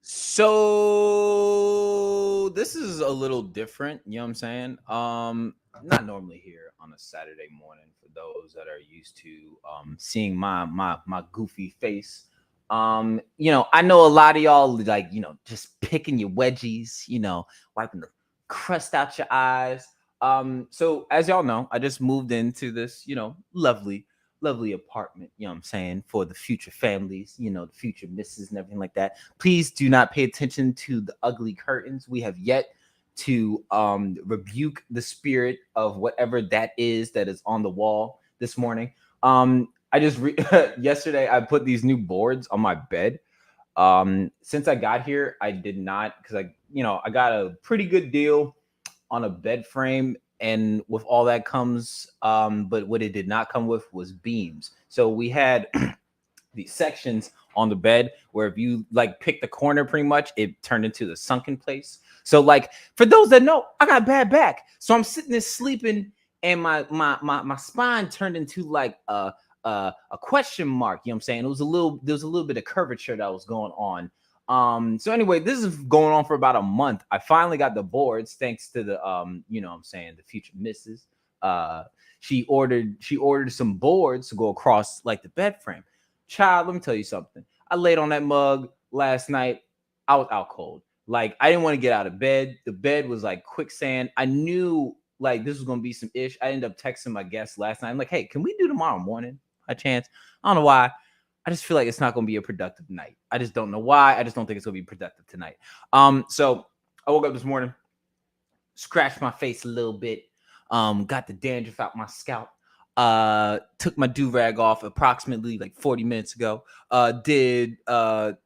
So this is a little different, you know what I'm saying? Not normally here on a Saturday morning for those that are used to seeing my goofy face. I know a lot of y'all like, just picking your wedgies, wiping the crust out your eyes. So as y'all know, I just moved into this, lovely apartment, you know what I'm saying, for the future families, the future misses and everything like that. Please do not pay attention to the ugly curtains. We have yet to rebuke the spirit of whatever that is on the wall this morning. I just yesterday I put these new boards on my bed. Since I got here, I did not, because I got a pretty good deal on a bed frame, and with all that comes but what it did not come with was beams. So we had these sections on the bed where if you like pick the corner, pretty much it turned into the sunken place. So like, for those that know, I got bad back, so I'm sitting there sleeping, and my spine turned into like a question mark, you know what I'm saying? There was a little bit of curvature that was going on. So anyway, this is going on for about a month. I finally got the boards thanks to the the future missus. She ordered some boards to go across like the bed frame. Child, let me tell you something. I laid on that mug last night. I was out cold. Like, I didn't want to get out of bed. The bed was like quicksand. I knew like this was gonna be some ish. I ended up texting my guest last night. I'm like, hey, can we do tomorrow morning? A chance. I don't know why. I just feel like it's not going to be a productive night. I just don't know why. I just don't think it's going to be productive tonight. So I woke up this morning, scratched my face a little bit, got the dandruff out my scalp, took my do-rag off approximately like 40 minutes ago, did what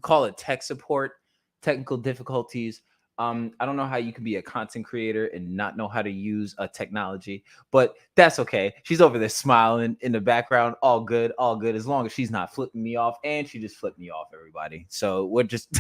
call it tech support, technical difficulties. I don't know how you can be a content creator and not know how to use a technology, but that's okay. She's over there smiling in the background. All good, as long as she's not flipping me off. And she just flipped me off, everybody. So we're just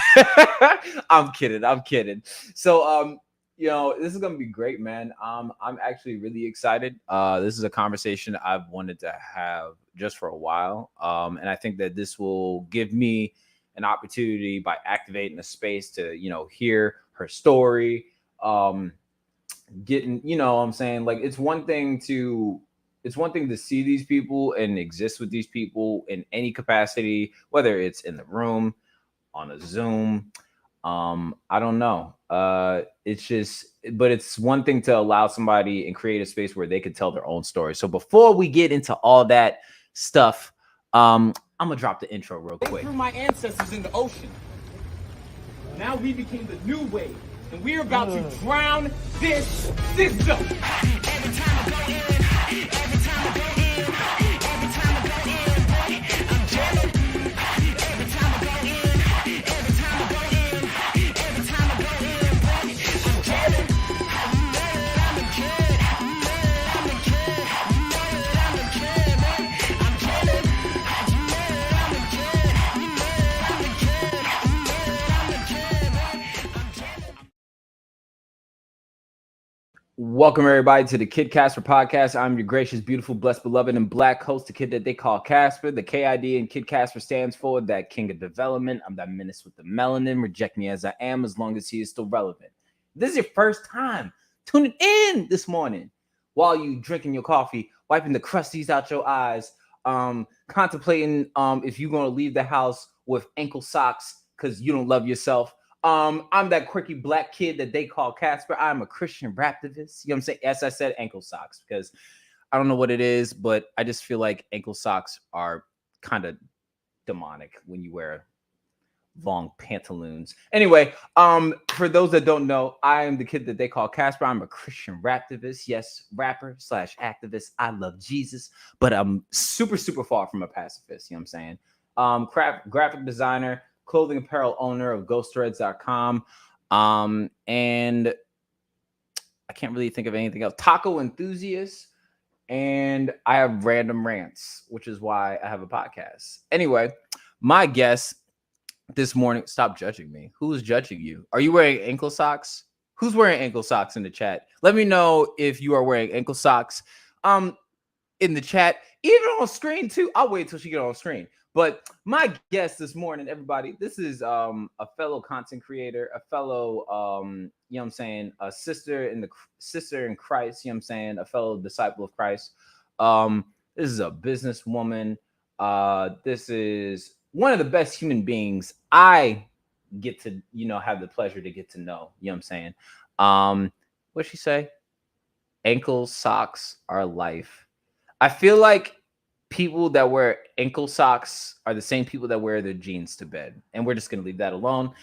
I'm kidding. So this is gonna be great, man. I'm actually really excited. This is a conversation I've wanted to have just for a while. And I think that this will give me an opportunity by activating a space to, hear her story, getting, what I'm saying, like it's one thing to see these people and exist with these people in any capacity, whether it's in the room, on a Zoom, I don't know. But it's one thing to allow somebody and create a space where they could tell their own story. So before we get into all that stuff, I'm gonna drop the intro real quick. Through my ancestors in the ocean. Now we became the new wave, and we're about to drown this system. Every time I go in, every time I go in, every time I go in, boy, I'm jelly. Every time I go in, every time I go in, every time I go in, boy, I'm jelly. I'm a kid, I'm a kid, I'm a kid, boy, I'm jelly. I'm a kid, I'm a kid, I'm a kid, boy, I'm jelly. Welcome everybody to the Kid Casper podcast. I'm your gracious, beautiful, blessed, beloved, and black host, the kid that they call Casper. The KID in Kid Casper stands for that king of development. I'm that menace with the melanin. Reject me as I am, as long as he is still relevant. If this is your first time tuning in this morning while you drinking your coffee, wiping the crusties out your eyes, contemplating if you're going to leave the house with ankle socks because you don't love yourself. I'm that quirky black kid that they call Casper. I'm a Christian raptivist. You know what I'm saying? As I said, ankle socks, because I don't know what it is, but I just feel like ankle socks are kind of demonic when you wear long pantaloons. Anyway, for those that don't know, I am the kid that they call Casper. I'm a Christian raptivist. Yes, rapper / activist. I love Jesus, but I'm super, super far from a pacifist. You know what I'm saying? Graphic designer, clothing apparel owner of ghostthreads.com. And I can't really think of anything else. Taco enthusiast. And I have random rants, which is why I have a podcast. Anyway, my guest this morning, stop judging me. Who is judging you? Are you wearing ankle socks? Who's wearing ankle socks in the chat? Let me know if you are wearing ankle socks. In the chat, even on screen too. I'll wait till she get on screen. But my guest this morning, everybody, this is a fellow content creator, a fellow you know what I'm saying, a sister in Christ, you know what I'm saying, a fellow disciple of Christ. This is a businesswoman. This is one of the best human beings I get to, have the pleasure to get to know, you know what I'm saying. What'd she say? Ankle socks are life. I feel like people that wear ankle socks are the same people that wear their jeans to bed, and we're just gonna leave that alone.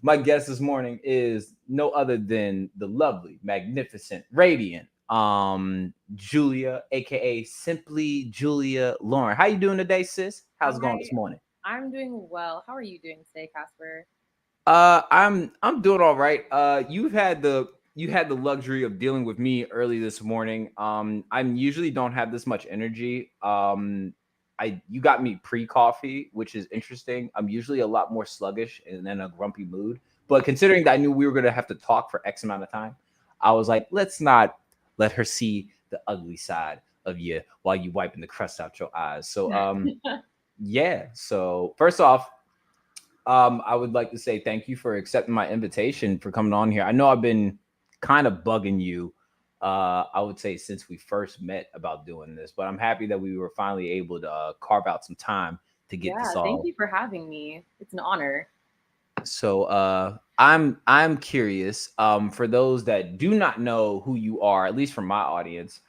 My guest this morning is no other than the lovely, magnificent, radiant, Julia, aka Simply Julia Lauren. How you doing today, sis? How's it going this morning? I'm doing well. How are you doing today, Casper? I'm doing all right. You had the luxury of dealing with me early this morning. I usually don't have this much energy. You got me pre-coffee, which is interesting. I'm usually a lot more sluggish and in a grumpy mood. But considering that I knew we were gonna have to talk for X amount of time, I was like, let's not let her see the ugly side of you while you wiping the crust out your eyes. So yeah. So first off, I would like to say thank you for accepting my invitation for coming on here. I know I've been kind of bugging you, I would say, since we first met about doing this, but I'm happy that we were finally able to carve out some time to get this all. Thank you for having me. It's an honor. So I'm curious, for those that do not know who you are, at least from my audience,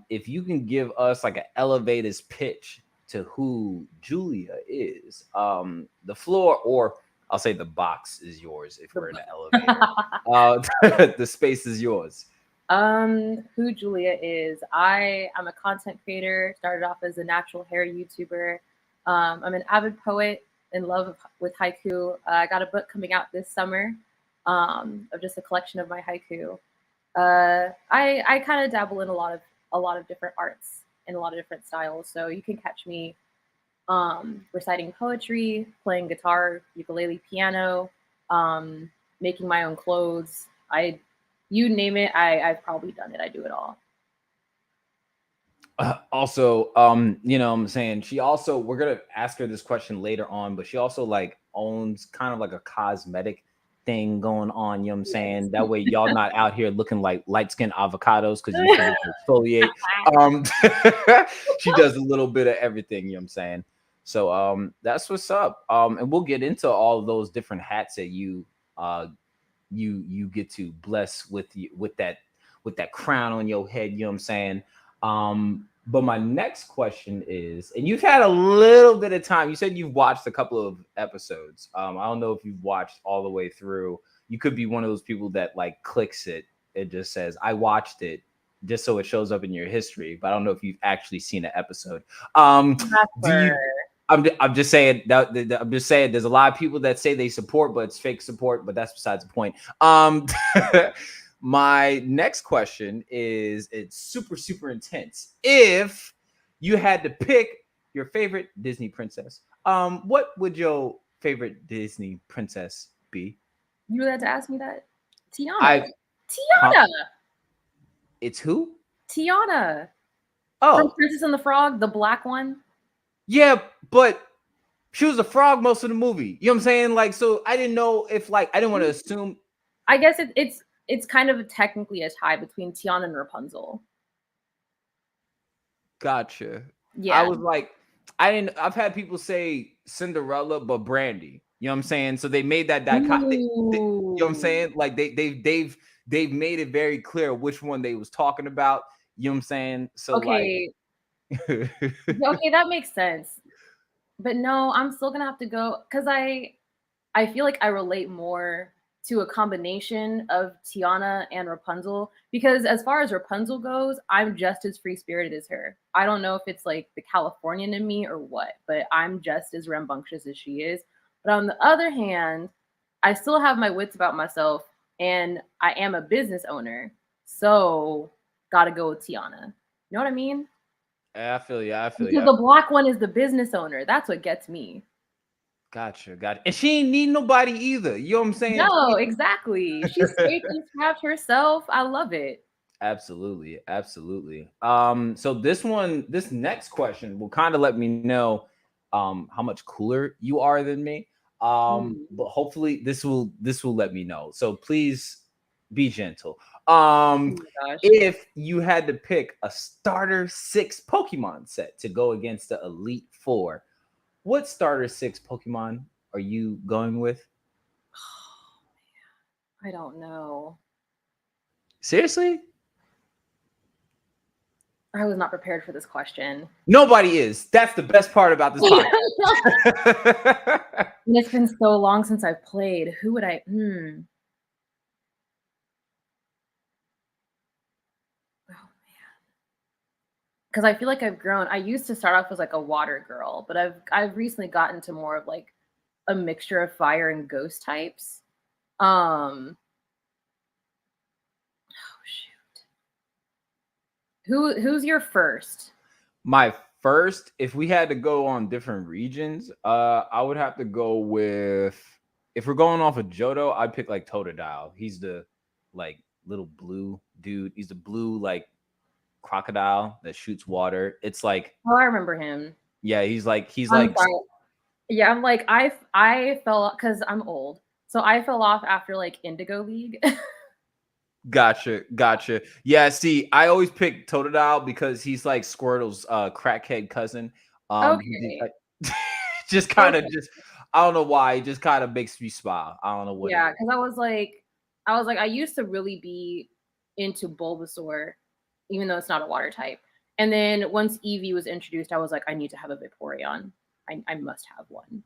if you can give us like an elevator's pitch to who Julia is. The floor, or I'll say the box, is yours if we're in an elevator. The space is yours. Who Julia is. I'm a content creator, started off as a natural hair YouTuber. I'm an avid poet in love with haiku. I got a book coming out this summer of just a collection of my haiku. I kind of dabble in a lot of different arts in a lot of different styles. So you can catch me reciting poetry, playing guitar, ukulele, piano, making my own clothes. You name it, I've probably done it. I do it all. Also, you know what I'm saying, we're going to ask her this question later on, but she also like owns kind of like a cosmetic thing going on, you know what I'm saying? That way y'all not out here looking like light-skinned avocados because you can't exfoliate. She does a little bit of everything, you know what I'm saying? So that's what's up. And we'll get into all of those different hats that you get to bless with that crown on your head, you know what I'm saying? But my next question is, and you've had a little bit of time. You said you've watched a couple of episodes. I don't know if you've watched all the way through. You could be one of those people that like clicks it. It just says, I watched it, just so it shows up in your history. But I don't know if you've actually seen an episode. I'm just saying there's a lot of people that say they support, but it's fake support. But that's besides the point. My next question is, it's super, super intense. If you had to pick your favorite Disney princess, what would your favorite Disney princess be? You had to ask me that? Tiana. It's who? Tiana. Oh. From Princess and the Frog, the black one. Yeah, but she was a frog most of the movie. You know what I'm saying? Like, so I didn't know if I didn't want to assume. I guess it's kind of technically a tie between Tiana and Rapunzel. Gotcha. Yeah. I was like, I've had people say Cinderella, but Brandy. You know what I'm saying? So they made that dichotomy. You know what I'm saying? Like they've made it very clear which one they was talking about. You know what I'm saying? So okay. Okay, that makes sense. But no, I'm still gonna have to go because I feel like I relate more to a combination of Tiana and Rapunzel, because as far as Rapunzel goes, I'm just as free-spirited as her. I don't know if it's like the Californian in me or what, but I'm just as rambunctious as she is. But on the other hand, I still have my wits about myself, and I am a business owner. So gotta go with Tiana. You know what I mean? I feel you. Because the black one is the business owner. That's what gets me. Gotcha. And she ain't need nobody either. You know what I'm saying? No, exactly. She's safe and strapped herself. I love it. Absolutely. So this next question will kind of let me know how much cooler you are than me. But hopefully this will let me know. So please be gentle. Oh my gosh. If you had to pick a starter 6 Pokemon set to go against the Elite 4, what starter 6 Pokemon are you going with? I don't know. Seriously? I was not prepared for this question. Nobody is. That's the best part about this podcast. And it's been so long since I've played. Who would I? Oh man. Because I feel like I've grown. I used to start off as like a water girl, but I've recently gotten to more of like a mixture of fire and ghost types. Oh shoot. Who's your first? My first, if we had to go on different regions, I would have to go with, if we're going off of Johto, I'd pick like Totodile. He's the like little blue dude. He's the blue like crocodile that shoots water. It's like, Oh, I remember him. Yeah, he's like sorry. Yeah, I'm like I fell off because I'm old, so I fell off after like Indigo League. Gotcha. Yeah, see, I always pick Totodile because he's like Squirtle's crackhead cousin. Okay. Just kind of I don't know why, it just kind of makes me smile. I don't know what. Yeah, because I was like I used to really be into Bulbasaur, even though it's not a water type. And then once Eevee was introduced, I was like, I need to have a Vaporeon. I must have one.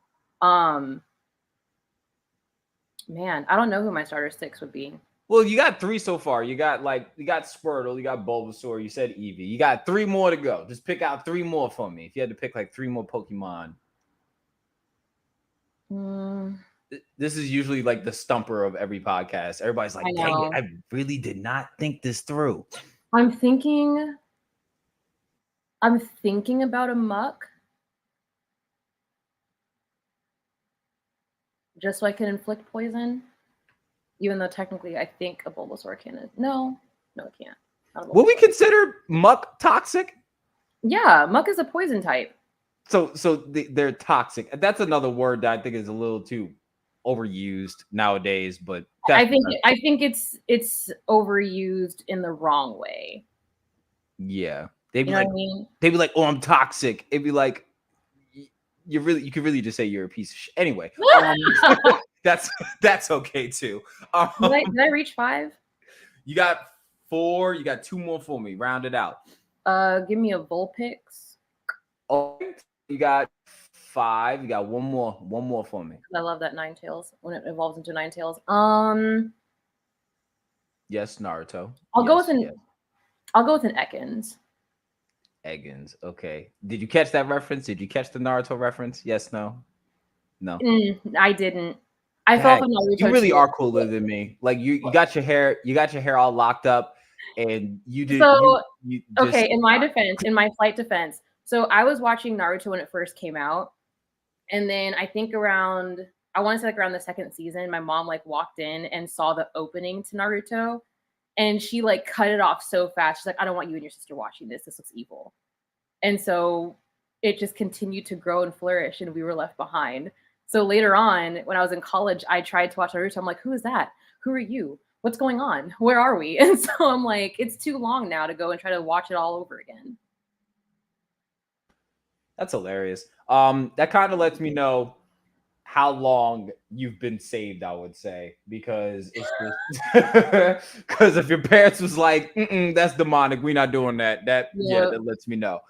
Man, I don't know who my starter 6 would be. Well, you got 3 so far. You got Squirtle, you got Bulbasaur, you said Eevee. You got 3 more to go. Just pick out 3 more for me. If you had to pick like 3 more Pokemon. This is usually like the stumper of every podcast. Everybody's like, dang it, I really did not think this through. I'm thinking about a Muck. Just so I can inflict poison. Even though technically I think a Bulbasaur can. No, it can't. Will we consider Muck toxic? Yeah, Muck is a poison type. So they're toxic. That's another word that I think is a little too overused nowadays. But I think it's overused in the wrong way. Yeah, they'd be what I mean? They'd be like, "Oh, I'm toxic." It'd be like, you could really just say you're a piece of shit. Anyway, that's okay too. Did I reach 5? You got 4. You got 2 more for me. Round it out. Give me a Vulpix. Oh, you got 5. You got one more for me. I love that Ninetales when it evolves into Ninetales. Yes, Naruto. I'll go with an Ekans. Eggins. Okay. Did you catch that reference? Did you catch the Naruto reference? Yes, no. I didn't. I fell for Naruto. You really are cooler than me. Like you got your hair all locked up, and you did. So okay, in my flight defense. So I was watching Naruto when it first came out, and then I think around the 2nd season, my mom like walked in and saw the opening to Naruto. And she like cut it off so fast. She's like, I don't want you and your sister watching this. This looks evil. And so it just continued to grow and flourish, and we were left behind. So later on, when I was in college, I tried to watch Naruto. I'm like, who is that? Who are you? What's going on? Where are we? And so I'm like, it's too long now to go and try to watch it all over again. That's hilarious. That kind of lets me know how long you've been saved, I would say, because it's just because if your parents was like, that's demonic, we're not doing that. That lets me know.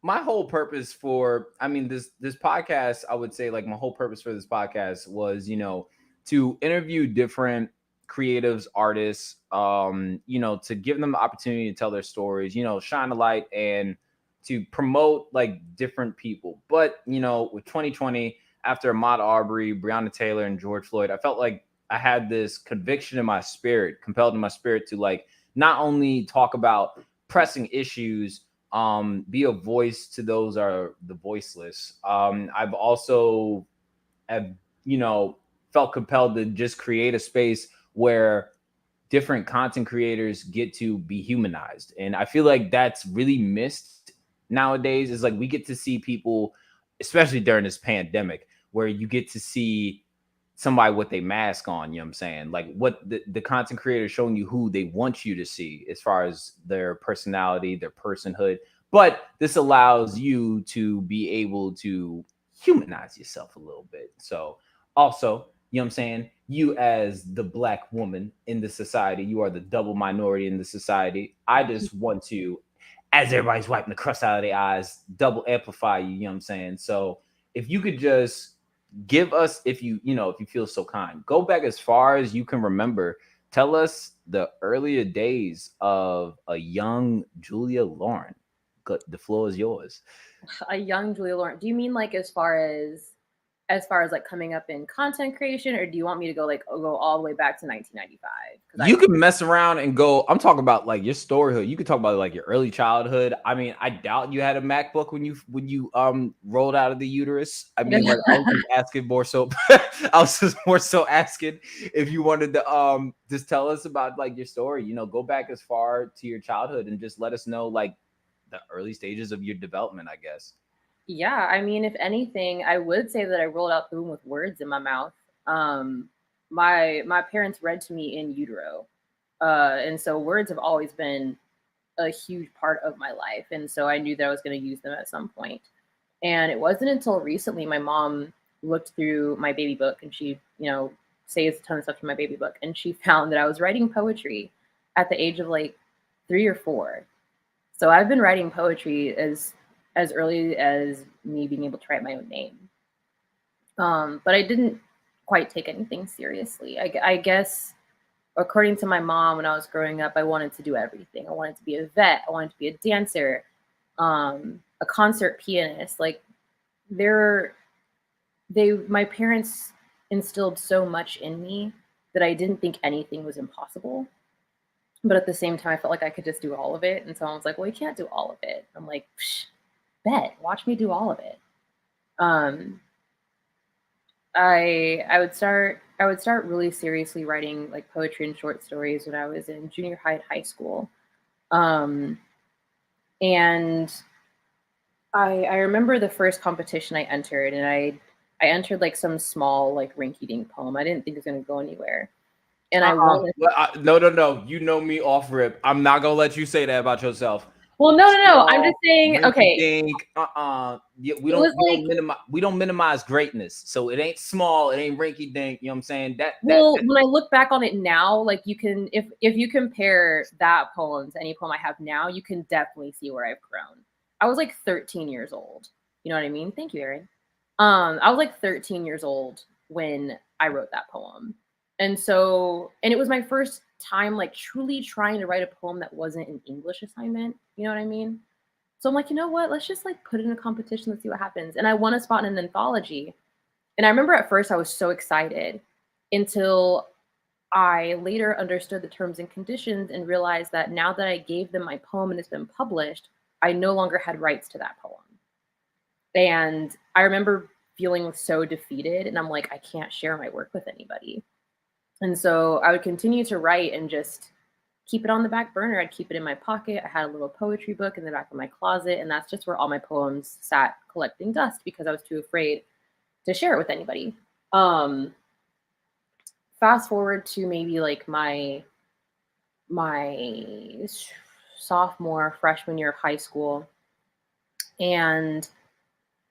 My whole purpose for, this podcast, I would say, like, my whole purpose for this podcast was, to interview different creatives, artists, to give them the opportunity to tell their stories, shine a light and to promote like different people. But, with 2020, after Ahmaud Arbery, Breonna Taylor, and George Floyd, I felt like I had this conviction in my spirit, compelled in my spirit to like not only talk about pressing issues, Be a voice to those are the voiceless. I've also have, felt compelled to just create a space where different content creators get to be humanized. And I feel like that's really missed nowadays. Is like we get to see people, especially during this pandemic, where you get to see somebody with a mask on, you know what I'm saying? Like what the content creator is showing you who they want you to see as far as their personality, their personhood. But this allows you to be able to humanize yourself a little bit. So also, you know what I'm saying? You as the Black woman in the society, you are the double minority in the society. I just want to, as everybody's wiping the crust out of their eyes, double amplify you, you know what I'm saying? So if you could just give us, if you feel so kind, go back as far as you can remember. Tell us the earlier days of a young Julia Lauren. The floor is yours. A young Julia Lauren. Do you mean like as far as like coming up in content creation, or do you want me to go all the way back to 1995? You can mess around and go. I'm talking about like your storyhood. You could talk about like your early childhood. I mean, I doubt you had a MacBook when you rolled out of the uterus. I mean, like I was just asking more so. I was just more so asking if you wanted to just tell us about like your story. Go back as far to your childhood and just let us know like the early stages of your development, I guess. Yeah, I mean, if anything, I would say that I rolled out the womb with words in my mouth. My parents read to me in utero, and so words have always been a huge part of my life, and so I knew that I was going to use them at some point. And it wasn't until recently my mom looked through my baby book, and she, saves a ton of stuff from my baby book, and she found that I was writing poetry at the age of like 3 or 4. So I've been writing poetry as early as me being able to write my own name. But I didn't quite take anything seriously. I guess, according to my mom, when I was growing up, I wanted to do everything. I wanted to be a vet. I wanted to be a dancer, a concert pianist. Like my parents instilled so much in me that I didn't think anything was impossible. But at the same time, I felt like I could just do all of it. And so I was like, well, you can't do all of it. I'm like, bet, watch me do all of it. I would start really seriously writing like poetry and short stories when I was in junior high and high school. And I remember the first competition I entered, and I entered like some small like rinky-dink poem. I didn't think it was going to go anywhere. And I won. No. You know me off rip. I'm not gonna let you say that about yourself. Well, no. I'm just saying. Okay. We don't minimize greatness. So it ain't small. It ain't rinky dink. You know what I'm saying? When I look back on it now, like you can, if you compare that poem to any poem I have now, you can definitely see where I've grown. I was like 13 years old. You know what I mean? Thank you, Erin. I was like 13 years old when I wrote that poem. And it was my first time like truly trying to write a poem that wasn't an English assignment. You know what I mean? So I'm like, you know what? Let's just like put it in a competition. Let's see what happens. And I won a spot in an anthology. And I remember at first I was so excited until I later understood the terms and conditions and realized that now that I gave them my poem and it's been published, I no longer had rights to that poem. And I remember feeling so defeated. And I'm like, I can't share my work with anybody. And so I would continue to write and just keep it on the back burner. I'd keep it in my pocket. I had a little poetry book in the back of my closet, and that's just where all my poems sat collecting dust because I was too afraid to share it with anybody. Fast forward to maybe like my sophomore, freshman year of high school, and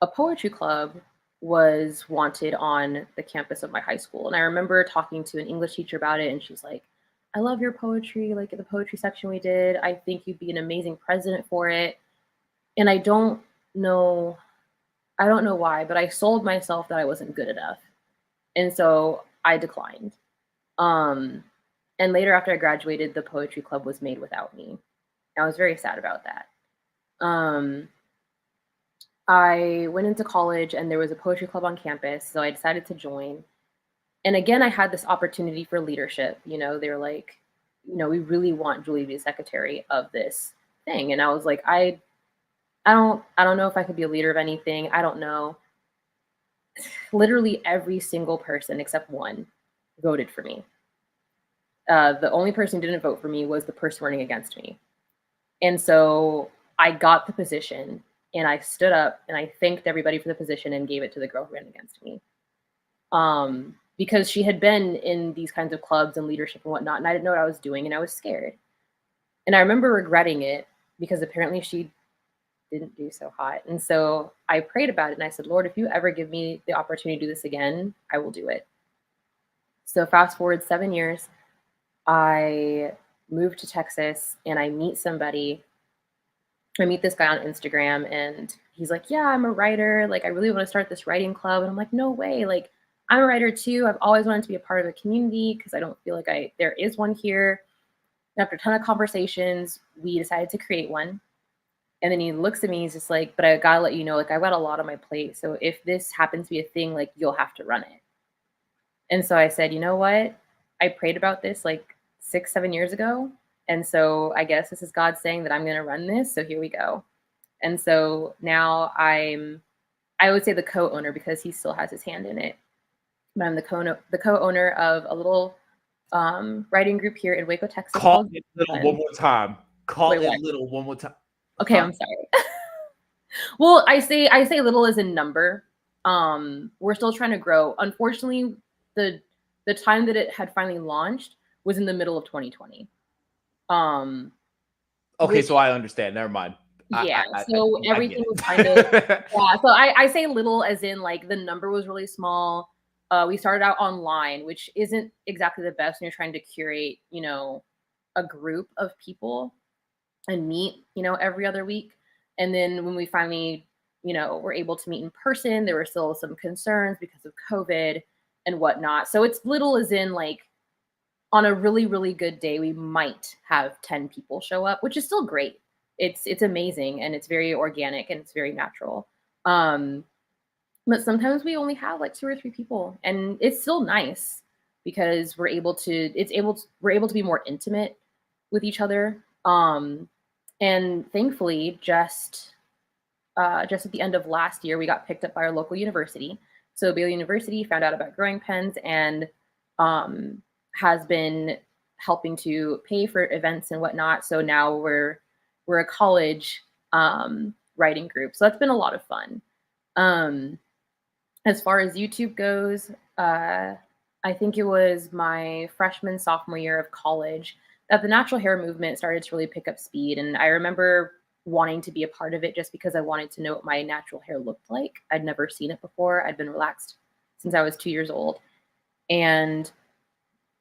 a poetry club was wanted on the campus of my high school. And I remember talking to an English teacher about it, and she's like, I love your poetry, like the poetry section we did. I think you'd be an amazing president for it. And I don't know why, but I sold myself that I wasn't good enough. And so I declined. And later after I graduated, the poetry club was made without me. I was very sad about that. I went into college and there was a poetry club on campus, so I decided to join. And again, I had this opportunity for leadership. They were like, we really want Julie to be the secretary of this thing. And I was like, I I don't know if I could be a leader of anything. I don't know. Literally every single person except one voted for me. The only person who didn't vote for me was the person running against me. And so I got the position and I stood up and I thanked everybody for the position and gave it to the girl who ran against me. Because she had been in these kinds of clubs and leadership and whatnot, and I didn't know what I was doing and I was scared. And I remember regretting it because apparently she didn't do so hot. And so I prayed about it and I said, Lord, if you ever give me the opportunity to do this again, I will do it. So fast forward 7 years, I moved to Texas and I meet somebody. I meet this guy on Instagram and he's like, yeah, I'm a writer. Like, I really want to start this writing club. And I'm like, no way. Like, I'm a writer too. I've always wanted to be a part of a community because I don't feel like there is one here. And after a ton of conversations, we decided to create one. And then he looks at me, he's just like, but I gotta let you know, like, I've got a lot on my plate. So if this happens to be a thing, like, you'll have to run it. And so I said, you know what? I prayed about this like 6-7 years ago. And so I guess this is God saying that I'm going to run this. So here we go. And so now I would say the co-owner because he still has his hand in it. But I'm the co-owner of a little writing group here in Waco, Texas. Call it little one more time. Wait, little one more time. Okay, I'm sorry. Well, I say little as in number. We're still trying to grow. Unfortunately, the time that it had finally launched was in the middle of 2020. Okay, so I understand. Never mind. Yeah, so everything was kind of yeah. So I say little as in like the number was really small. We started out online, which isn't exactly the best when you're trying to curate, you know, a group of people and meet, you know, every other week. And then when we finally, you know, were able to meet in person, there were still some concerns because of COVID and whatnot. So it's little as in like on a really, really good day, we might have 10 people show up, which is still great. It's amazing and it's very organic and it's very natural. But sometimes we only have like 2 or 3 people, and it's still nice because we're able to be more intimate with each other. And thankfully, just at the end of last year, we got picked up by our local university. So Baylor University found out about growing pens and has been helping to pay for events and whatnot. So now we're a college writing group. So that's been a lot of fun. As far as YouTube goes, I think it was my freshman, sophomore year of college that the natural hair movement started to really pick up speed. And I remember wanting to be a part of it just because I wanted to know what my natural hair looked like. I'd never seen it before. I'd been relaxed since I was 2 years old. And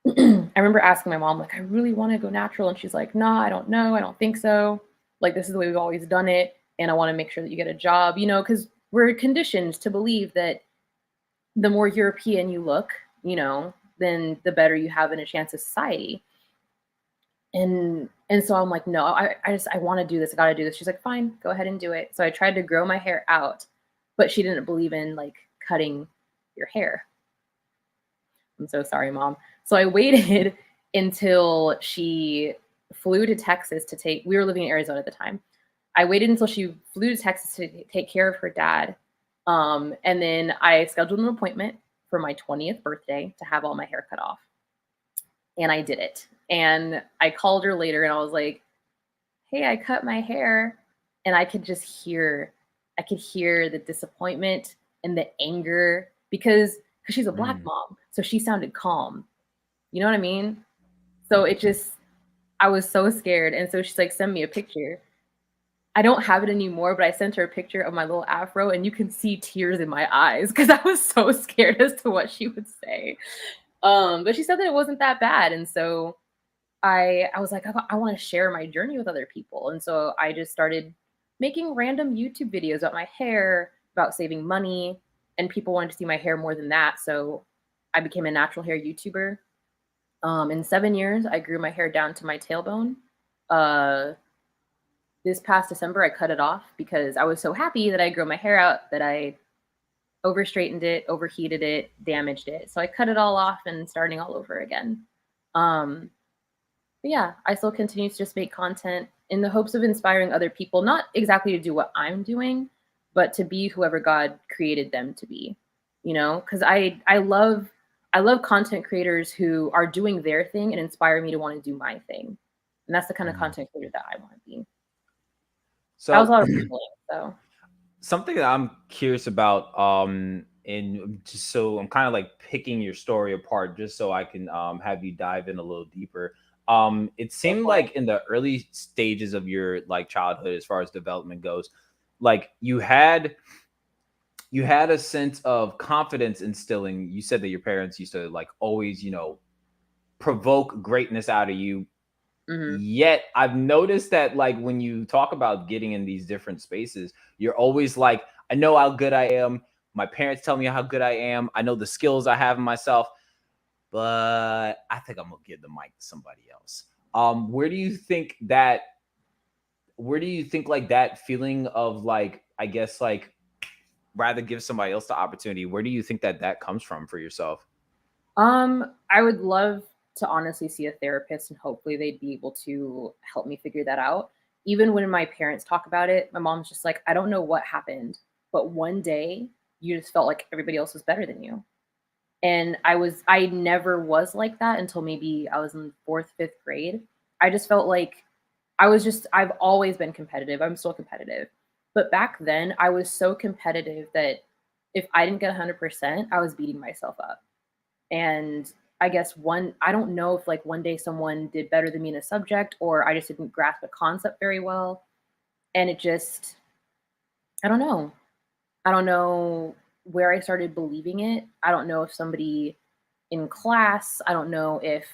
I remember asking my mom, like, I really want to go natural. And she's like, nah, I don't know. I don't think so. Like, this is the way we've always done it. And I want to make sure that you get a job, you know, because we're conditioned to believe that the more European you look, you know, then the better you have in a chance of society. And so I'm like, no, I want to do this. I got to do this. She's like, fine, go ahead and do it. So I tried to grow my hair out, but she didn't believe in like cutting your hair. I'm so sorry, Mom. So I waited until she flew to Texas we were living in Arizona at the time. I waited until she flew to Texas to take care of her dad. And then I scheduled an appointment for my 20th birthday to have all my hair cut off. And I did it. And I called her later and I was like, hey, I cut my hair. And I could hear the disappointment and the anger because she's a Black mom. So she sounded calm. You know what I mean? So I was so scared. And so she's like, send me a picture. I don't have it anymore, but I sent her a picture of my little afro and you can see tears in my eyes because I was so scared as to what she would say. But she said that it wasn't that bad. And so I was like, I want to share my journey with other people. And so I just started making random YouTube videos about my hair, about saving money, and people wanted to see my hair more than that. So I became a natural hair YouTuber. In 7 years, I grew my hair down to my tailbone. This past December, I cut it off because I was so happy that I grew my hair out that I over straightened it, overheated it, damaged it. So I cut it all off and starting all over again. But yeah, I still continue to just make content. in the hopes of inspiring other people, not exactly to do what I'm doing, but to be whoever God created them to be, you know, because I love content creators who are doing their thing and inspire me to want to do my thing. And that's the kind of content creator that I want to be. That was a So lot of rambling, so. something that I'm curious about, and just so I'm kind of like picking your story apart, just so I can have you dive in a little deeper. It seemed like in the early stages of your like childhood, as far as development goes, like you had a sense of confidence instilling. You said that your parents used to like always, you know, provoke greatness out of you. Mhm. Yet I've noticed that like when you talk about getting in these different spaces, you're always like, I know how good I am. My parents tell me how good I am. I know the skills I have in myself, but I think I'm gonna give the mic to somebody else. Where do you think like that feeling of like, I guess like rather give somebody else the opportunity, where do you think that comes from for yourself? I would love to honestly see a therapist, and hopefully they'd be able to help me figure that out. Even when my parents talk about it, my mom's just like, I don't know what happened, but one day you just felt like everybody else was better than you. And I never was like that until maybe I was in fourth, fifth grade. I just felt like I've always been competitive. I'm still competitive. But back then I was so competitive that if I didn't get 100%, I was beating myself up. And I guess I don't know if like one day someone did better than me in a subject, or I just didn't grasp a concept very well. And it just, I don't know. I don't know where I started believing it. I don't know if somebody in class, I don't know if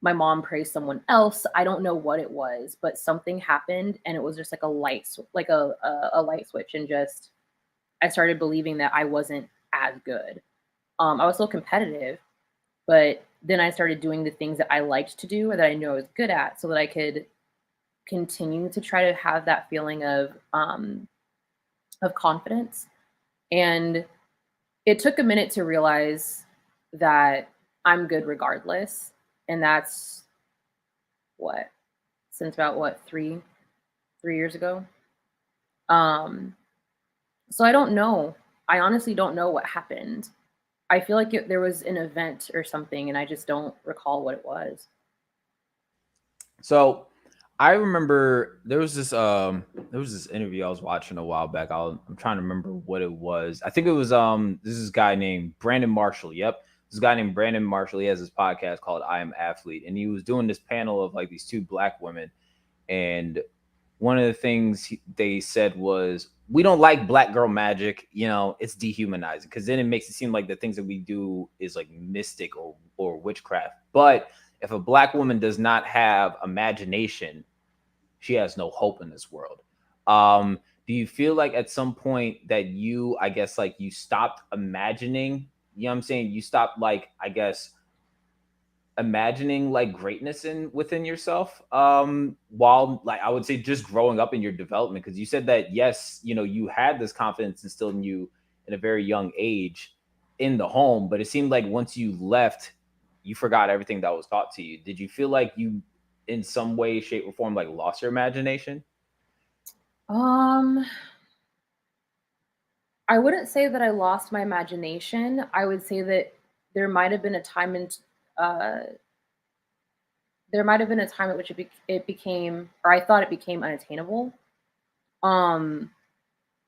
my mom praised someone else. I don't know what it was, but something happened and it was just like a light, like a light switch. And just, I started believing that I wasn't as good. I was still competitive, but then I started doing the things that I liked to do or that I know I was good at so that I could continue to try to have that feeling of confidence. And it took a minute to realize that I'm good regardless. And that's what, since about what, 3 years ago. So I don't know. I honestly don't know what happened. I feel like there was an event or something, and I just don't recall what it was. So I remember there was this interview I was watching a while back. I'm trying to remember what it was. I think it was this is a guy named Brandon Marshall. Yep. This guy named Brandon Marshall. He has this podcast called I Am Athlete, and he was doing this panel of like these two black women, and one of the things they said was, we don't like black girl magic, you know, it's dehumanizing because then it makes it seem like the things that we do is like mystic or witchcraft. But if a black woman does not have imagination, she has no hope in this world. Do you feel like at some point that you, I guess, like you stopped imagining, you know what I'm saying? You stopped like, I guess, imagining like greatness within yourself, while like I would say just growing up in your development, because you said that yes, you know, you had this confidence instilled in you in a very young age in the home, but it seemed like once you left, you forgot everything that was taught to you. Did you feel like you in some way, shape, or form like lost your imagination? I wouldn't say that I lost my imagination. I would say that there might have been a time uh, at which it became, or I thought it became unattainable. Um,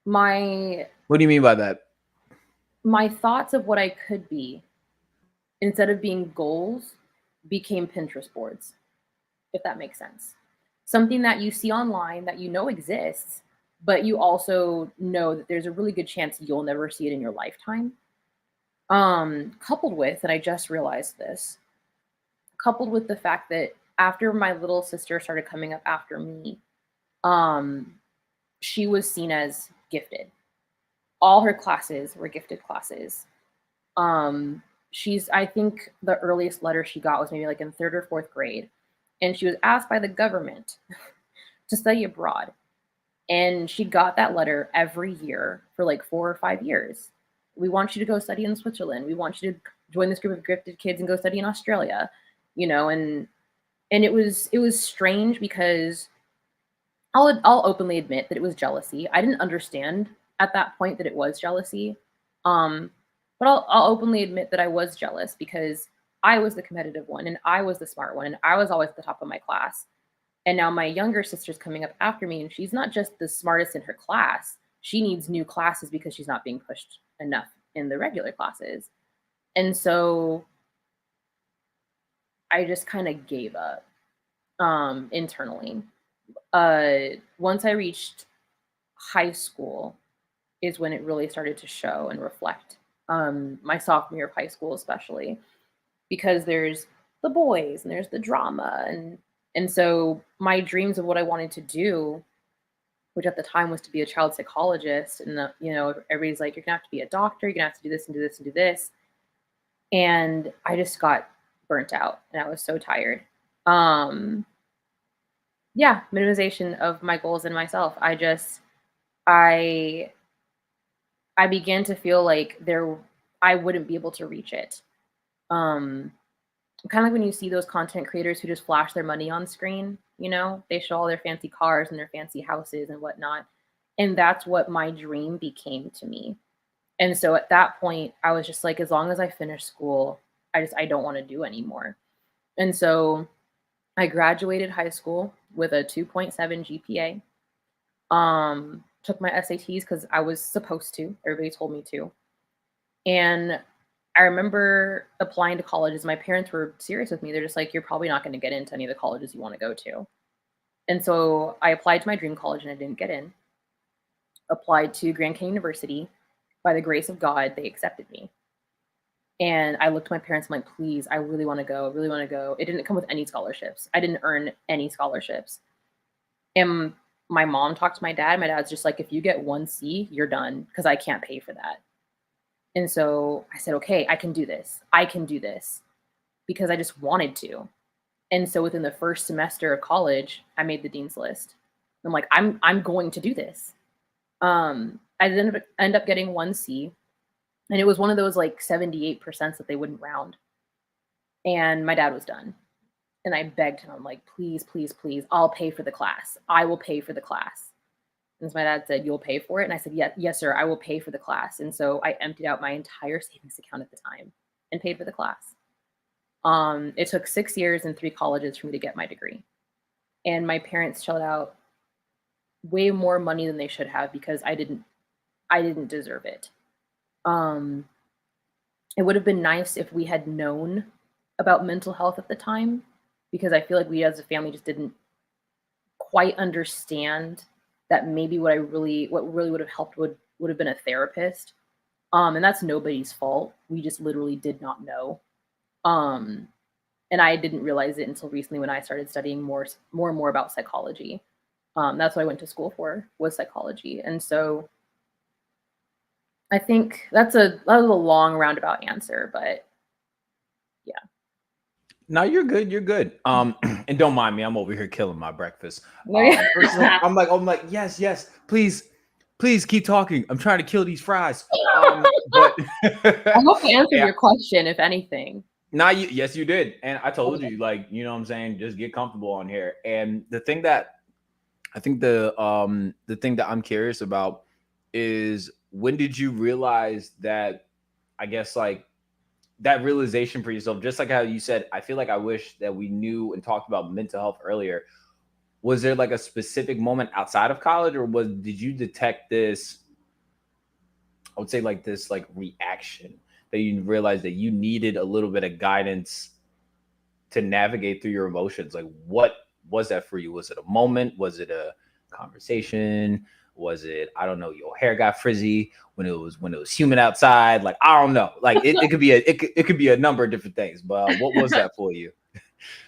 my What do you mean by that? my thoughts of what I could be, instead of being goals, became Pinterest boards, if that makes sense. Something that you see online that you know exists, but you also know that there's a really good chance you'll never see it in your lifetime. Coupled with, and I just realized this, coupled with the fact that after my little sister started coming up after me, she was seen as gifted. All her classes were gifted classes. I think the earliest letter she got was maybe like in third or fourth grade. And she was asked by the government to study abroad. And she got that letter every year for like 4 or 5 years. We want you to go study in Switzerland. We want you to join this group of gifted kids and go study in Australia, you know, and it was strange because I'll openly admit that it was jealousy. I didn't understand at that point that it was jealousy. But I'll openly admit that I was jealous because I was the competitive one and I was the smart one and I was always at the top of my class. And now my younger sister's coming up after me, and she's not just the smartest in her class. She needs new classes because she's not being pushed enough in the regular classes. And so I just kind of gave up internally. Once I reached high school is when it really started to show and reflect. My sophomore year of high school, especially, because there's the boys and there's the drama, and so my dreams of what I wanted to do, which at the time was to be a child psychologist, and everybody's like, you're gonna have to be a doctor, you're gonna have to do this and do this and do this, and I just got burnt out, and I was so tired. Minimization of my goals and myself. I began to feel like I wouldn't be able to reach it. Kind of like when you see those content creators who just flash their money on screen, they show all their fancy cars and their fancy houses and whatnot. And that's what my dream became to me. And so at that point, I was just like, as long as I finish school, I don't want to do anymore. And so I graduated high school with a 2.7 GPA. Took my SATs because I was supposed to. Everybody told me to. And I remember applying to colleges. My parents were serious with me. They're just like, you're probably not going to get into any of the colleges you want to go to. And so I applied to my dream college and I didn't get in. Applied to Grand Canyon University. By the grace of God, they accepted me. And I looked at my parents, I'm like, please, I really want to go. I really want to go. It didn't come with any scholarships. I didn't earn any scholarships. And my mom talked to my dad. My dad's just like, if you get 1 C, you're done because I can't pay for that. And so I said, okay, I can do this. I can do this because I just wanted to. And so within the first semester of college, I made the dean's list. I'm like, I'm going to do this. I ended up getting 1 C, and it was one of those like 78% that they wouldn't round. And my dad was done. And I begged him, I'm like, please, please, please, I'll pay for the class. I will pay for the class. And so my dad said, you'll pay for it? And I said, yes, sir, I will pay for the class. And so I emptied out my entire savings account at the time and paid for the class. It took 6 years and 3 colleges for me to get my degree. And my parents shelled out way more money than they should have because I didn't deserve it. It would have been nice if we had known about mental health at the time, because I feel like we as a family just didn't quite understand that maybe what really would have helped would have been a therapist. And that's nobody's fault. We just literally did not know. And I didn't realize it until recently when I started studying more and more about psychology. That's what I went to school for, was psychology. And so I think that was a long roundabout answer, but yeah. No, you're good. You're good. And don't mind me. I'm over here killing my breakfast. I'm like, yes, please keep talking. I'm trying to kill these fries. But I hope I answered your question, if anything. Yes, you did. And I told you, like, you know what I'm saying? Just get comfortable on here. And the thing that I think the thing that I'm curious about is, when did you realize that, I guess, like, that realization for yourself, just like how you said, I feel like I wish that we knew and talked about mental health earlier. Was there like a specific moment outside of college, or did you detect this, I would say, like this like reaction that you realized that you needed a little bit of guidance to navigate through your emotions? Like, what was that for you? Was it a moment? Was it a conversation? Was it, I don't know, your hair got frizzy when it was humid outside? Like, I don't know. Like, it could be a number of different things. But what was that for you?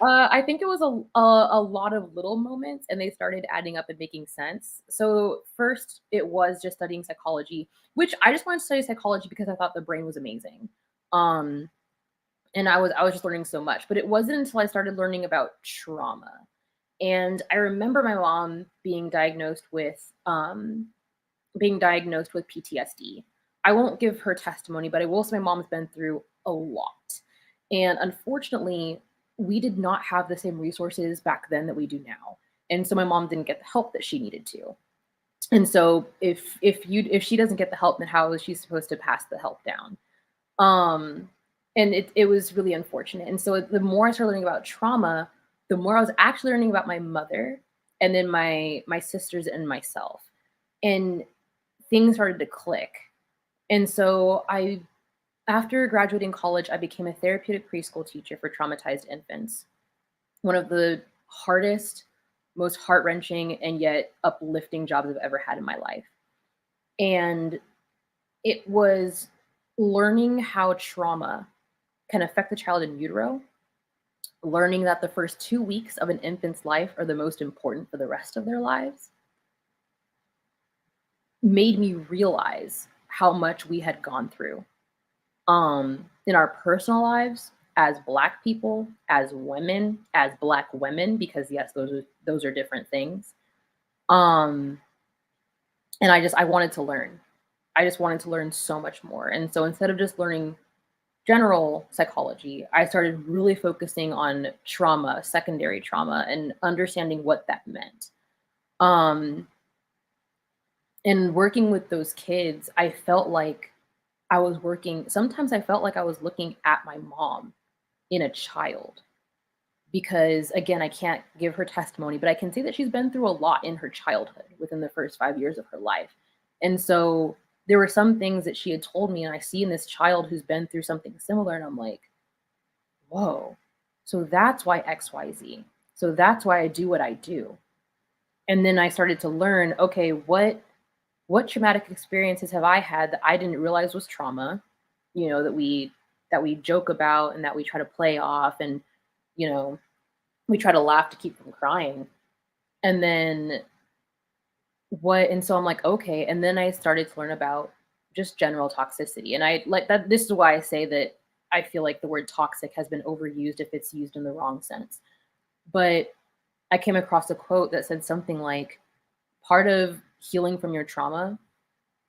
I think it was a lot of little moments, and they started adding up and making sense. So first, it was just studying psychology, which I just wanted to study psychology because I thought the brain was amazing. And I was just learning so much. But it wasn't until I started learning about trauma. And I remember my mom being diagnosed with PTSD. I won't give her testimony, but I will say my mom's been through a lot. And unfortunately, we did not have the same resources back then that we do now. And so my mom didn't get the help that she needed to. And so if she doesn't get the help, then how is she supposed to pass the help down? And it was really unfortunate. And so the more I started learning about trauma, the more I was actually learning about my mother and then my sisters and myself. And things started to click. And so after graduating college, I became a therapeutic preschool teacher for traumatized infants. One of the hardest, most heart-wrenching, and yet uplifting jobs I've ever had in my life. And it was learning how trauma can affect the child in utero, learning that the first 2 weeks of an infant's life are the most important for the rest of their lives, made me realize how much we had gone through in our personal lives as Black people, as women, as Black women, because yes, those are different things. And I wanted to learn. I just wanted to learn so much more. And so instead of just learning general psychology, I started really focusing on trauma, secondary trauma, and understanding what that meant. And working with those kids, I felt like sometimes I felt like I was looking at my mom in a child. Because again, I can't give her testimony, but I can say that she's been through a lot in her childhood within the first 5 years of her life. And so there were some things that she had told me, and I see in this child who's been through something similar, and I'm like, whoa, so that's why XYZ. So that's why I do what I do. And then I started to learn, okay, what traumatic experiences have I had that I didn't realize was trauma, that we joke about and that we try to play off, and, we try to laugh to keep from crying. And then so I'm like, okay. And then I started to learn about just general toxicity. And I like that. This is why I say that I feel like the word toxic has been overused if it's used in the wrong sense. But I came across a quote that said something like, part of healing from your trauma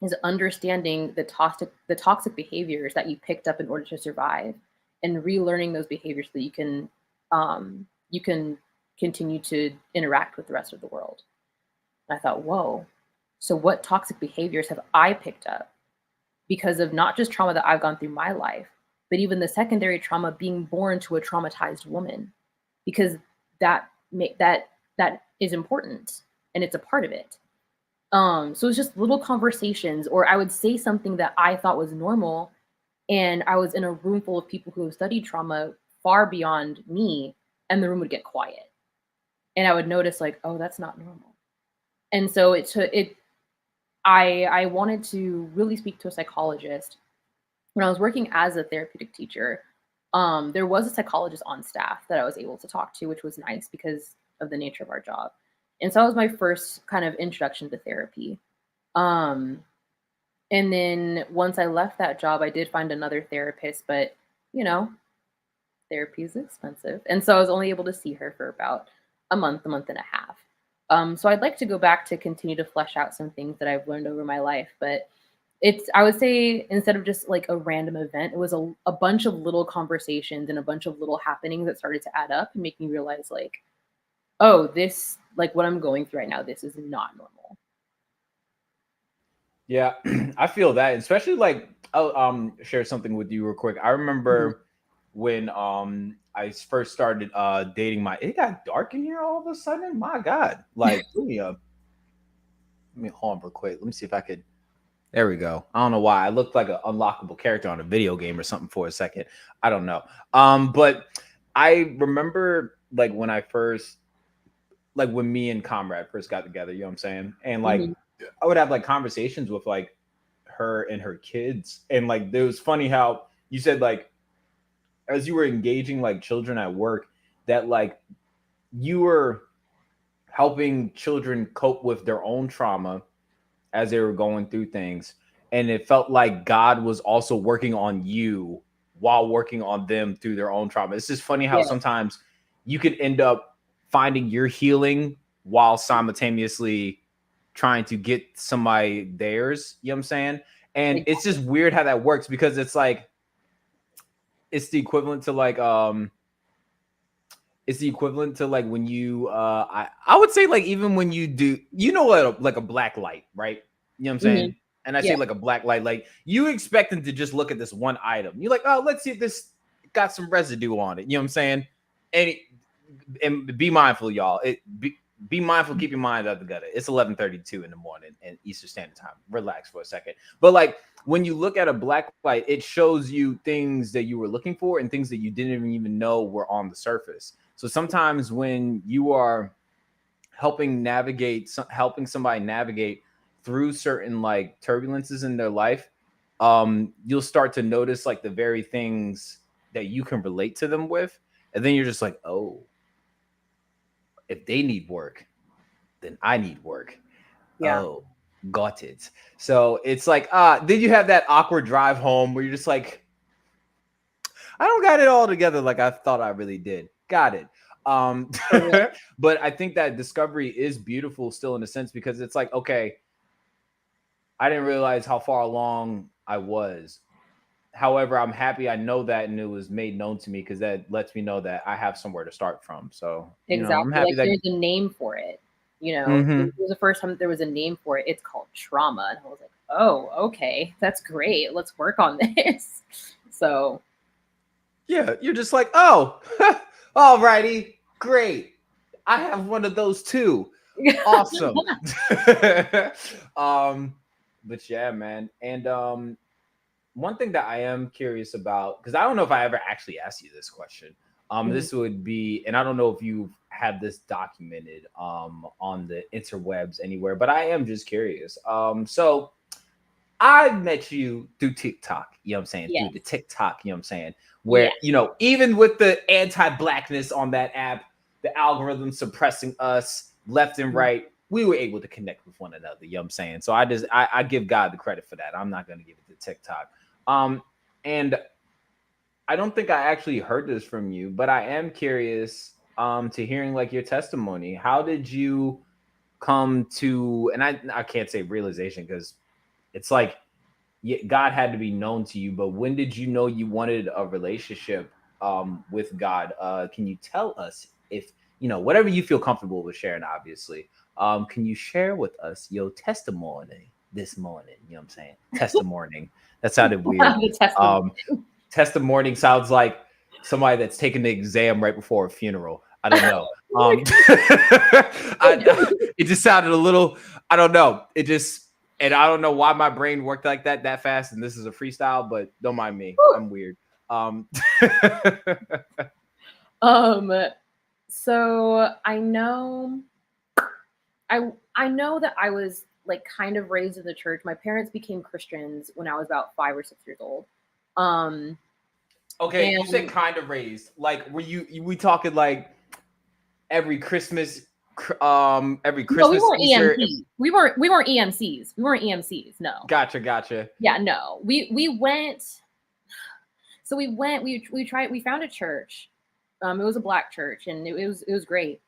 is understanding the toxic behaviors that you picked up in order to survive, and relearning those behaviors so that you can continue to interact with the rest of the world. And I thought, whoa, so what toxic behaviors have I picked up because of not just trauma that I've gone through my life, but even the secondary trauma being born to a traumatized woman, because that is important and it's a part of it. So it's just little conversations, or I would say something that I thought was normal, and I was in a room full of people who have studied trauma far beyond me, and the room would get quiet. And I would notice like, oh, that's not normal. And so I wanted to really speak to a psychologist. When I was working as a therapeutic teacher, there was a psychologist on staff that I was able to talk to, which was nice because of the nature of our job. And so that was my first kind of introduction to therapy. And then once I left that job, I did find another therapist, but therapy is expensive. And so I was only able to see her for about a month and a half. So I'd like to go back to continue to flesh out some things that I've learned over my life. But I would say, instead of just like a random event, it was a bunch of little conversations and a bunch of little happenings that started to add up and make me realize like, oh, this, like what I'm going through right now, this is not normal. Yeah, I feel that, especially like I'll share something with you real quick. I remember when I first started dating it got dark in here all of a sudden. My God. Like let me hold on real quick. Let me see if I could. There we go. I don't know why. I looked like an unlockable character on a video game or something for a second. I don't know. But I remember like when me and Comrade first got together, you know what I'm saying? And like I would have like conversations with like her and her kids. And like it was funny how you said like as you were engaging like children at work, that like you were helping children cope with their own trauma as they were going through things. And it felt like God was also working on you while working on them through their own trauma. It's just funny how sometimes you could end up finding your healing while simultaneously trying to get somebody theirs, you know what I'm saying? And it's just weird how that works, because it's like, it's the equivalent to like, it's the equivalent to like when you I would say like even when you do, you know what, like a black light, right? You know what I'm saying? And I say Yeah. like a black light, like you expect them to just look at this one item. You're like, oh, let's see if this got some residue on it. You know what I'm saying? And be mindful, y'all. Be mindful. Keep your mind out the gutter. It's 11:32 in the morning and Eastern Standard Time. Relax for a second. But like when you look at a black light, it shows you things that you were looking for and things that you didn't even know were on the surface. So sometimes when you are helping somebody navigate through certain like turbulences in their life, you'll start to notice like the very things that you can relate to them with, and then you're just like, oh, if they need work, then I need work. Yeah. Oh, got it. So it's like, then you have that awkward drive home where you're just like, I don't got it all together like I thought I really did. Got it. But I think that discovery is beautiful still in a sense, because it's like, okay, I didn't realize how far along I was. However, I'm happy I know that, and it was made known to me, because that lets me know that I have somewhere to start from. So Exactly. I'm happy like that there's a name for it. It was the first time that there was a name for it. It's called trauma. And I was like, oh, okay, that's great. Let's work on this. So yeah, you're just like, oh, all righty, great. I have one of those too. Awesome. But yeah, man. And one thing that I am curious about, because I don't know if I ever actually asked you this question. This would be, and I don't know if you have this documented on the interwebs anywhere, but I am just curious. So I met you through TikTok, you know what I'm saying? Yes. Through the TikTok, you know what I'm saying? Where, even with the anti-blackness on that app, the algorithm suppressing us left and right, we were able to connect with one another, you know what I'm saying? So I give God the credit for that. I'm not going to give it to TikTok. And I don't think I actually heard this from you, but I am curious to hearing like your testimony. How did you come to, and I can't say realization, because it's like God had to be known to you, but when did you know you wanted a relationship with God? Can you tell us, if whatever you feel comfortable with sharing, obviously, can you share with us your testimony this morning? You know what I'm saying? Testimony. That sounded weird. Testimony sounds like somebody that's taking the exam right before a funeral. I don't know. It just sounded a little, I don't know. And I don't know why my brain worked like that fast. And this is a freestyle, but don't mind me. I'm weird. So I know that I was like kind of raised in the church. My parents became Christians when I was about 5 or 6 years old. Okay, you said kind of raised. Like, we talking like every Christmas? Every Christmas, no, we weren't Easter. EMCs. We weren't EMCs. We weren't EMCs. No. Gotcha. Yeah, no. We went. So we went. We tried. We found a church. It was a Black church, and it was great.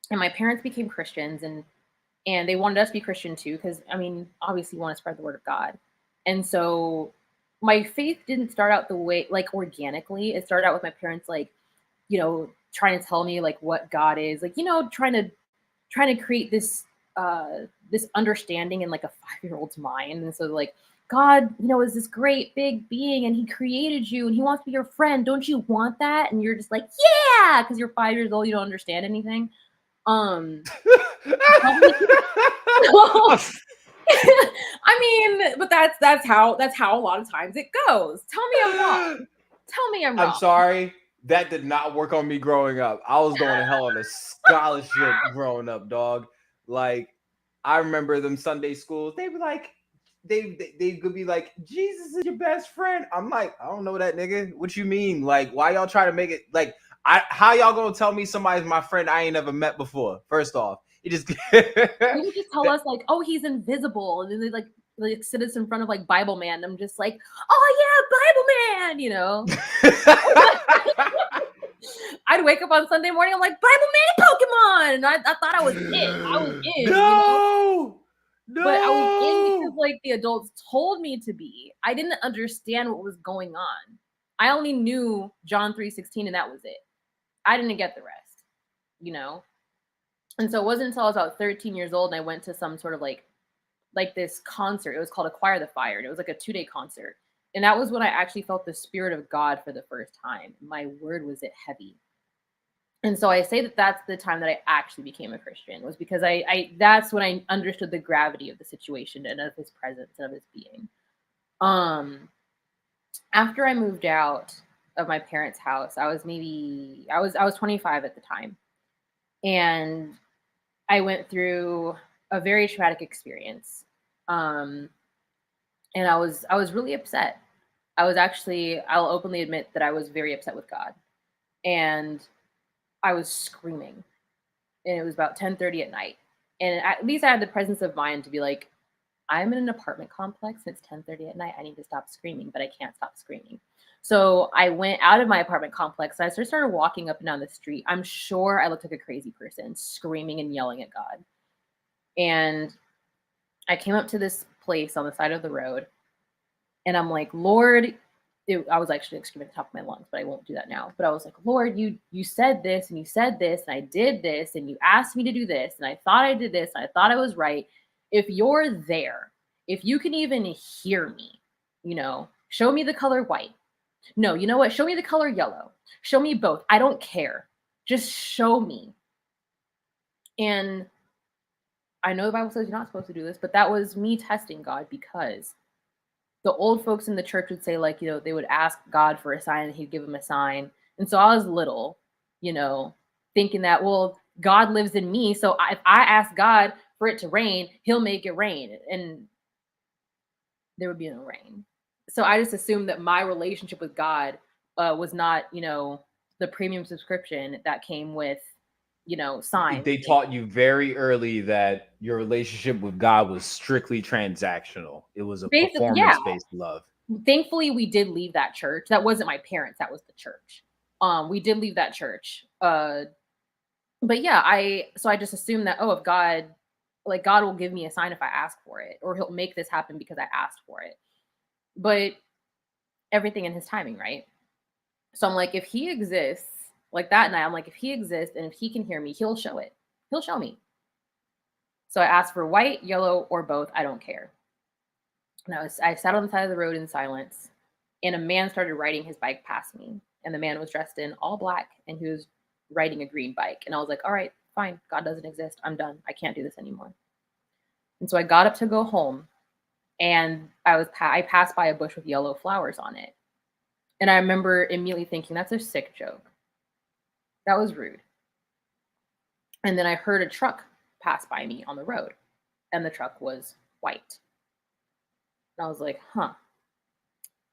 And my parents became Christians, and they wanted us to be Christian too, because obviously, you want to spread the word of God. And so my faith didn't start out the way like organically. It started out with my parents like, trying to tell me like what God is, like, trying to create this this understanding in like a 5-year-old's mind. And so like, God, is this great big being, and he created you and he wants to be your friend. Don't you want that? And you're just like, yeah, because you're 5 years old, you don't understand anything. But that's how a lot of times it goes. Tell me I'm wrong. I'm sorry. That did not work on me growing up. I was going to hell on a scholarship growing up, dog. Like, I remember them Sunday schools. They were like, they could be like, Jesus is your best friend. I'm like, I don't know that nigga. What you mean? Like, why y'all try to make it like, how y'all gonna tell me somebody's my friend I ain't never met before? First off, it just they would just tell us like, oh, he's invisible, and then they like sit us in front of like Bible Man. And I'm just like, oh yeah, Bible Man, I'd wake up on Sunday morning, I'm like, Bible Man and Pokemon, and I thought I was in. No. But I was in because like the adults told me to be. I didn't understand what was going on. I only knew John 3:16, and that was it. I didn't get the rest, you know? And so it wasn't until I was about 13 years old and I went to some sort of like this concert. It was called Acquire the Fire. And it was like a 2-day concert. And that was when I actually felt the Spirit of God for the first time. My word, was it heavy. And so I say that that's the time that I actually became a Christian, was because that's when I understood the gravity of the situation and of his presence and of his being. After I moved out of my parents' house, I was 25 at the time. And I went through a very traumatic experience. And I was really upset. I'll openly admit that I was very upset with God. And I was screaming. And it was about 10:30 at night. And at least I had the presence of mind to be like, I'm in an apartment complex and it's 10:30 at night. I need to stop screaming, but I can't stop screaming. So I went out of my apartment complex and I started walking up and down the street. I'm sure I looked like a crazy person, screaming and yelling at God. And I came up to this place on the side of the road and I'm like, Lord, I was actually screaming at the top of my lungs, but I won't do that now. But I was like, Lord, you said this and you said this and I did this and you asked me to do this and I thought I did this and I thought I was right. If you're there, if you can even hear me, show me the color white. No, you know what? Show me the color yellow. Show me both. I don't care. Just show me. And I know the Bible says you're not supposed to do this, but that was me testing God, because the old folks in the church would say, like, they would ask God for a sign and he'd give them a sign. And so I was little, thinking that, well, God lives in me. So if I ask God for it to rain, he'll make it rain. And there would be no rain. So I just assumed that my relationship with God was not, the premium subscription that came with, signs. They taught you very early that your relationship with God was strictly transactional. It was a performance-based love. Thankfully, we did leave that church. That wasn't my parents. That was the church. We did leave that church. But yeah, I just assumed that, if God will give me a sign if I ask for it, or he'll make this happen because I asked for it. But everything in his timing, right? So I'm like, if he exists, like that night, I'm like, if he exists and if he can hear me, he'll show it. He'll show me. So I asked for white, yellow, or both. I don't care. And I sat on the side of the road in silence, and a man started riding his bike past me. And the man was dressed in all black, and he was riding a green bike. And I was like, all right, fine. God doesn't exist. I'm done. I can't do this anymore. And so I got up to go home, and I passed by a bush with yellow flowers on it. And I remember immediately thinking, that's a sick joke. That was rude. And then I heard a truck pass by me on the road, and the truck was white. And I was like, huh.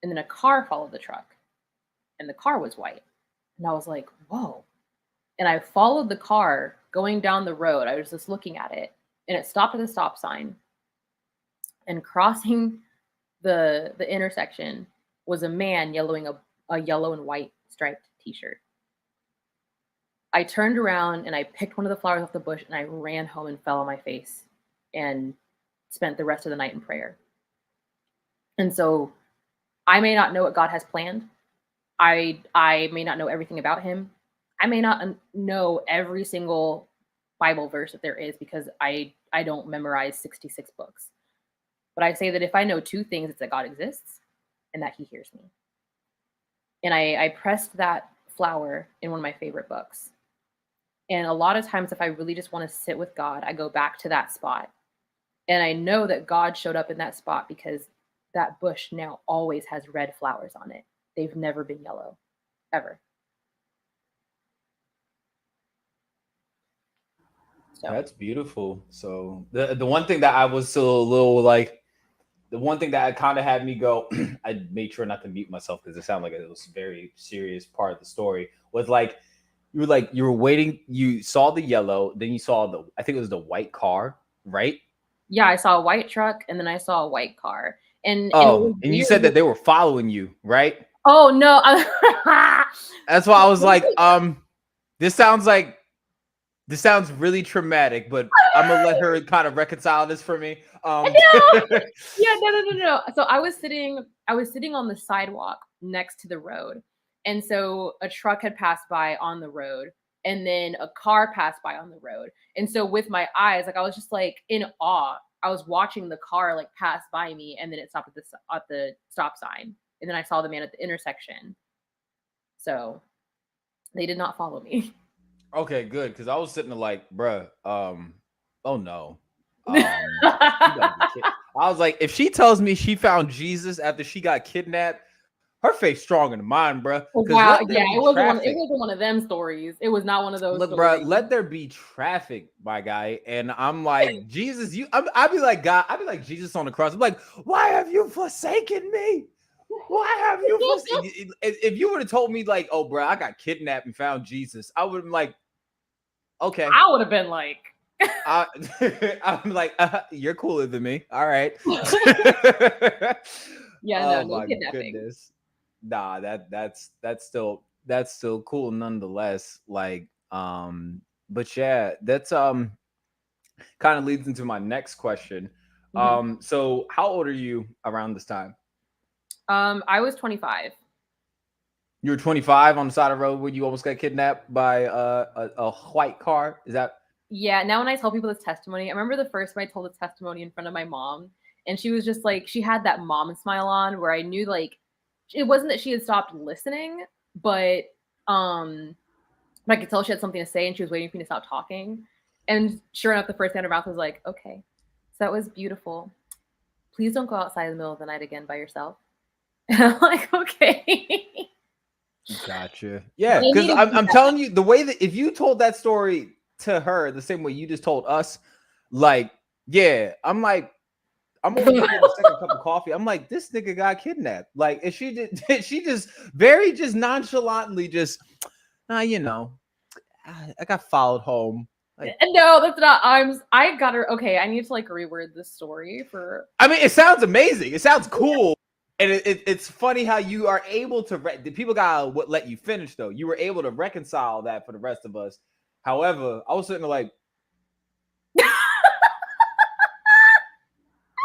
And then a car followed the truck, and the car was white. And I was like, whoa. And I followed the car going down the road. I was just looking at it, and it stopped at a stop sign. And crossing the intersection was a man yellowing a yellow and white striped t-shirt. I turned around and I picked one of the flowers off the bush and I ran home and fell on my face and spent the rest of the night in prayer. And so I may not know what God has planned. I may not know everything about him. I may not know every single Bible verse that there is, because I don't memorize 66 books. But I say that if I know two things, it's that God exists and that he hears me. And I pressed that flower in one of my favorite books. And a lot of times, if I really just want to sit with God, I go back to that spot. And I know that God showed up in that spot because that bush now always has red flowers on it. They've never been yellow, ever. So. That's beautiful. So the one thing that I was still a little like, the one thing that kind of had me go, I made sure not to mute myself because it sounded like it was a very serious part of the story, was like, you were waiting, you saw the yellow, then you saw I think it was the white car, right? Yeah, I saw a white truck and then I saw a white car. And you said that they were following you, right? Oh no. That's why I was like, this sounds really traumatic, but I'm gonna let her kind of reconcile this for me. No. Yeah, no. So I was sitting on the sidewalk next to the road, And so a truck had passed by on the road, and then a car passed by on the road. And so with my eyes, like I was just like in awe. I was watching the car like pass by me, and then it stopped at the stop sign. And then I saw the man at the intersection. So they did not follow me. Okay, good. Because I was sitting there like, bruh, oh no. I was like, if she tells me she found Jesus after she got kidnapped, her faith stronger than mine, bruh. Wow, yeah, it wasn't one of them stories. It was not one of those. Look, bruh, let there be traffic, my guy. And I'm like, Jesus, I'd be like, God, I'd be like Jesus on the cross. I'm like, why have you forsaken me? Why have you forsaken? If you would have told me like, oh, bruh, I got kidnapped and found Jesus, I would have been like, okay. I would have been like, I'm like, you're cooler than me. All right. Yeah, no kidnapping. Goodness. Nah, that's still cool nonetheless. Like, but yeah, that's kind of leads into my next question. So how old are you around this time? I was 25. You were 25 on the side of the road when you almost got kidnapped by a white car. Is that? Yeah. Now when I tell people this testimony, I remember the first time I told this testimony in front of my mom, and she was just like, she had that mom smile on where I knew like it wasn't that she had stopped listening, but I could tell she had something to say and she was waiting for me to stop talking. And sure enough, the first thing out of her mouth was like, okay, so that was beautiful. Please don't go outside in the middle of the night again by yourself. And I'm like, okay. Gotcha. Yeah, because I'm telling you, the way that if you told that story to her the same way you just told us, like, yeah, I'm like, I'm over here getting a second cup of coffee. I'm like, this nigga got kidnapped. Like, and she just very nonchalantly just, you know, I got followed home. Like, no, that's not. I got her. Okay, I need to like reword this story for. I mean, it sounds amazing. It sounds cool. And it's funny how you are able to the people gotta let you finish though. You were able to reconcile that for the rest of us. However, I was sitting there like,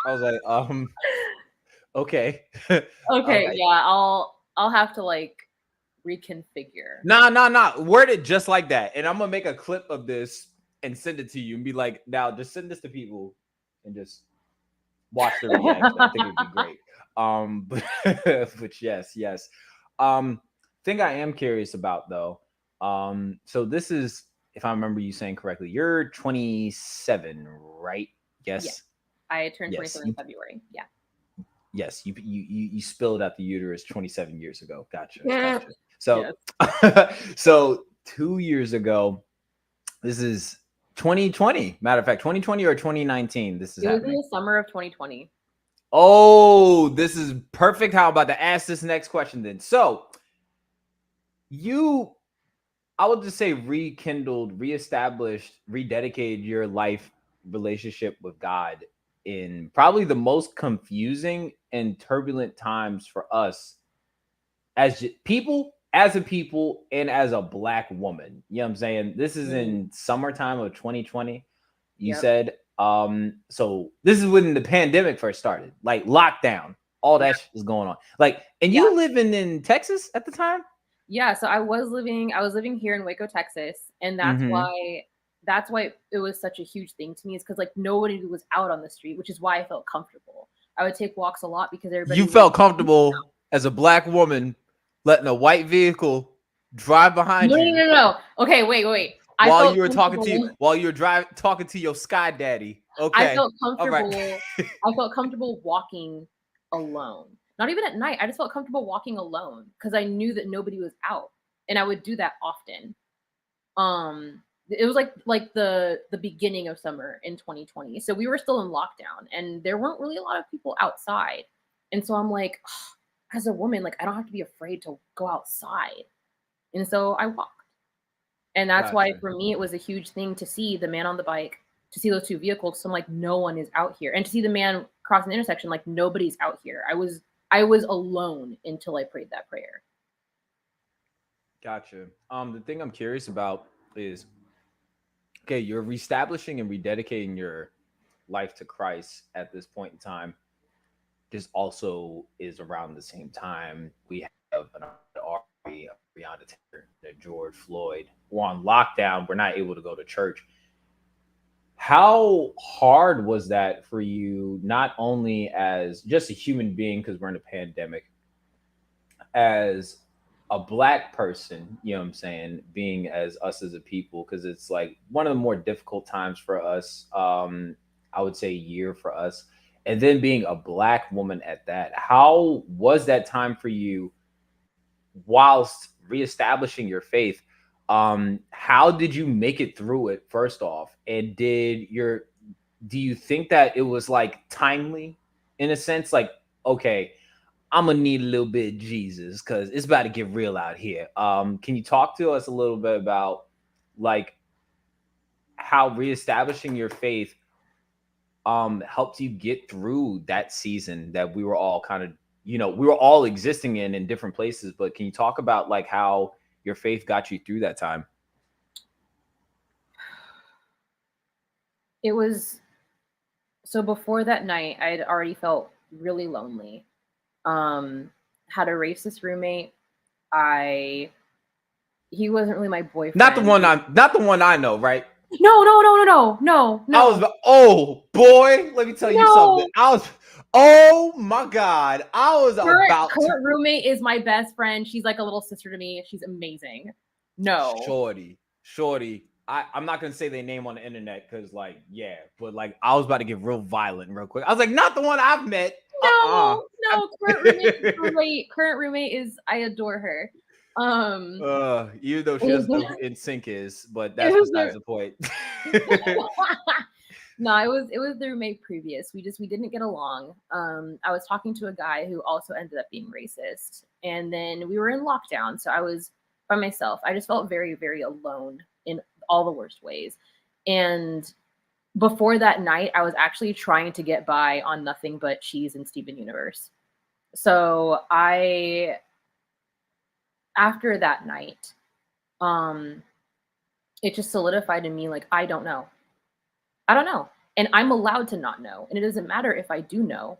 I was like, okay. Okay, yeah, I'll have to like reconfigure. Nah. Word it just like that, and I'm gonna make a clip of this and send it to you and be like, now just send this to people and just watch the reaction. I think it'd be great. But yes. Thing I am curious about though. So this is, if I remember you saying correctly, you're 27, right? Yes. Yeah. I turned 27 in February. Yeah. Yes, you spilled out the uterus 27 years ago. Gotcha. Yeah. So, so 2 years ago, this is 2020. Matter of fact, 2020 or 2019. This is happening. It was in the summer of 2020. Oh, this is perfect. How I'm about to ask this next question then. So, I would just say rekindled, reestablished, rededicated your life relationship with God in probably the most confusing and turbulent times for us as people, and as a Black woman. You know what I'm saying? This is in summertime of 2020. You said, so this is when the pandemic first started, like lockdown, all that shit was going on. Like, and you living in Texas at the time? Yeah, so I was living here in Waco, Texas, and that's why it was such a huge thing to me, is because like nobody was out on the street, which is why I felt comfortable. I would take walks a lot because everybody. You felt comfortable as a Black woman letting a white vehicle drive behind you. No. Okay, wait. While you were talking to your sky daddy. Okay. I felt comfortable. I felt comfortable walking alone. Not even at night. I just felt comfortable walking alone because I knew that nobody was out, and I would do that often. It was like the beginning of summer in 2020, so we were still in lockdown, and there weren't really a lot of people outside, and so I'm like, oh, as a woman, like I don't have to be afraid to go outside, and so I walked, and that's why for me it was a huge thing to see the man on the bike, to see those two vehicles. So I'm like, no one is out here, and to see the man crossing the intersection, like nobody's out here. I was alone until I prayed that prayer. Gotcha. The thing I'm curious about is, okay, you're reestablishing and rededicating your life to Christ at this point in time. This also is around the same time we have an army of Breonna Taylor, that George Floyd, we're on lockdown, we're not able to go to church. How hard was that for you, not only as just a human being, because we're in a pandemic, as a black person, you know what I'm saying, being as us as a people, because it's like one of the more difficult times for us, I would say year for us. And then being a black woman at that, how was that time for you whilst reestablishing your faith? How did you make it through it, first off? And do you think that it was like timely in a sense? Like, okay, I'm gonna need a little bit of Jesus because it's about to get real out here. Can you talk to us a little bit about like how reestablishing your faith helped you get through that season that we were all kind of, we were all existing in different places, but can you talk about like how your faith got you through that time? It was so before that night, I had already felt really lonely. Had a racist roommate. He wasn't really my boyfriend. Not the one I know, right? No. Oh boy, let me tell you something. Oh my God. Current roommate is my best friend. She's like a little sister to me. She's amazing. No. Shorty. I'm not gonna say their name on the internet because, like, yeah, but like I was about to get real violent real quick. I was like, not the one I've met. No. Current roommate is great. Current roommate is, I adore her. Even though she doesn't know who NSYNC is, but that's besides the point. No, it was the roommate previous. We didn't get along. I was talking to a guy who also ended up being racist, and then we were in lockdown, so I was by myself. I just felt very, very alone in all the worst ways. And before that night, I was actually trying to get by on nothing but cheese and Steven Universe. So after that night, it just solidified in me, like, I don't know. And I'm allowed to not know. And it doesn't matter if I do know,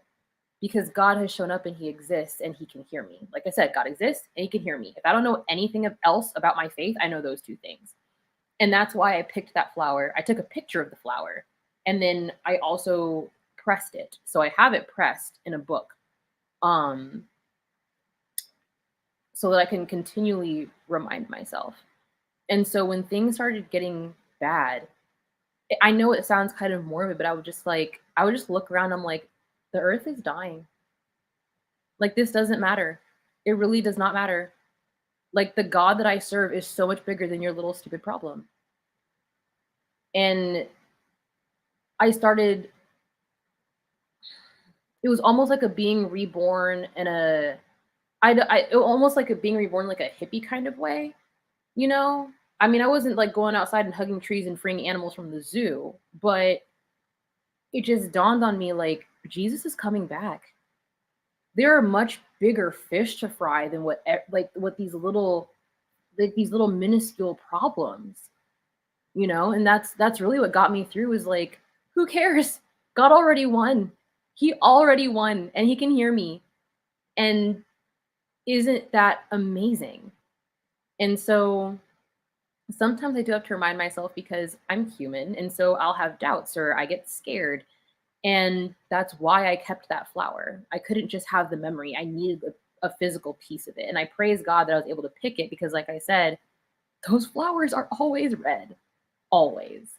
because God has shown up and he exists and he can hear me. Like I said, God exists and he can hear me. If I don't know anything else about my faith, I know those two things. And that's why I picked that flower. I took a picture of the flower and then I also pressed it. So I have it pressed in a book, so that I can continually remind myself. And so when things started getting bad, I know it sounds kind of morbid, but I would just look around. I'm like, the earth is dying. Like, this doesn't matter. It really does not matter. Like, the God that I serve is so much bigger than your little stupid problem. And it was almost like a being reborn in almost like a being reborn, like a hippie kind of way, you know? I mean, I wasn't like going outside and hugging trees and freeing animals from the zoo, but it just dawned on me, like, Jesus is coming back. There are much bigger fish to fry than what these little minuscule problems, you know? And that's really what got me through, is like, who cares? God already won. He already won, and he can hear me. And isn't that amazing? And so sometimes I do have to remind myself, because I'm human, and so I'll have doubts or I get scared. And that's why I kept that flower. I couldn't just have the memory. I needed a physical piece of it. And I praise God that I was able to pick it, because like I said, those flowers are always red. Always.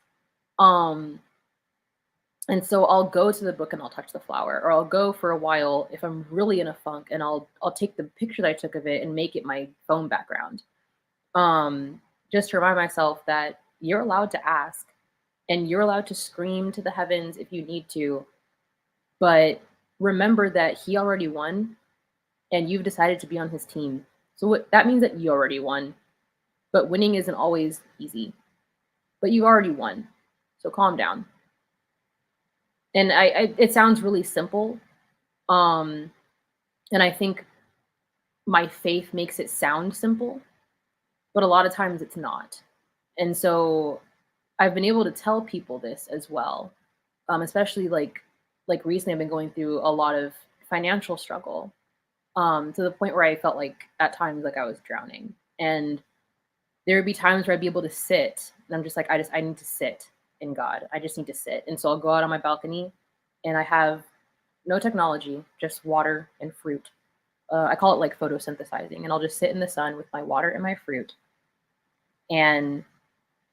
And so I'll go to the book and I'll touch the flower, or I'll go for a while if I'm really in a funk, and I'll take the picture that I took of it and make it my phone background. Just to remind myself that you're allowed to ask and you're allowed to scream to the heavens if you need to, but remember that he already won and you've decided to be on his team. So that means that you already won, but winning isn't always easy, but you already won. So calm down. And it sounds really simple. And I think my faith makes it sound simple, but a lot of times it's not. And so I've been able to tell people this as well, especially like recently I've been going through a lot of financial struggle, to the point where I felt like at times like I was drowning. And there would be times where I'd be able to sit, and I'm just like, I need to sit in God. I just need to sit. And so I'll go out on my balcony, and I have no technology, just water and fruit. I call it like photosynthesizing, and I'll just sit in the sun with my water and my fruit, and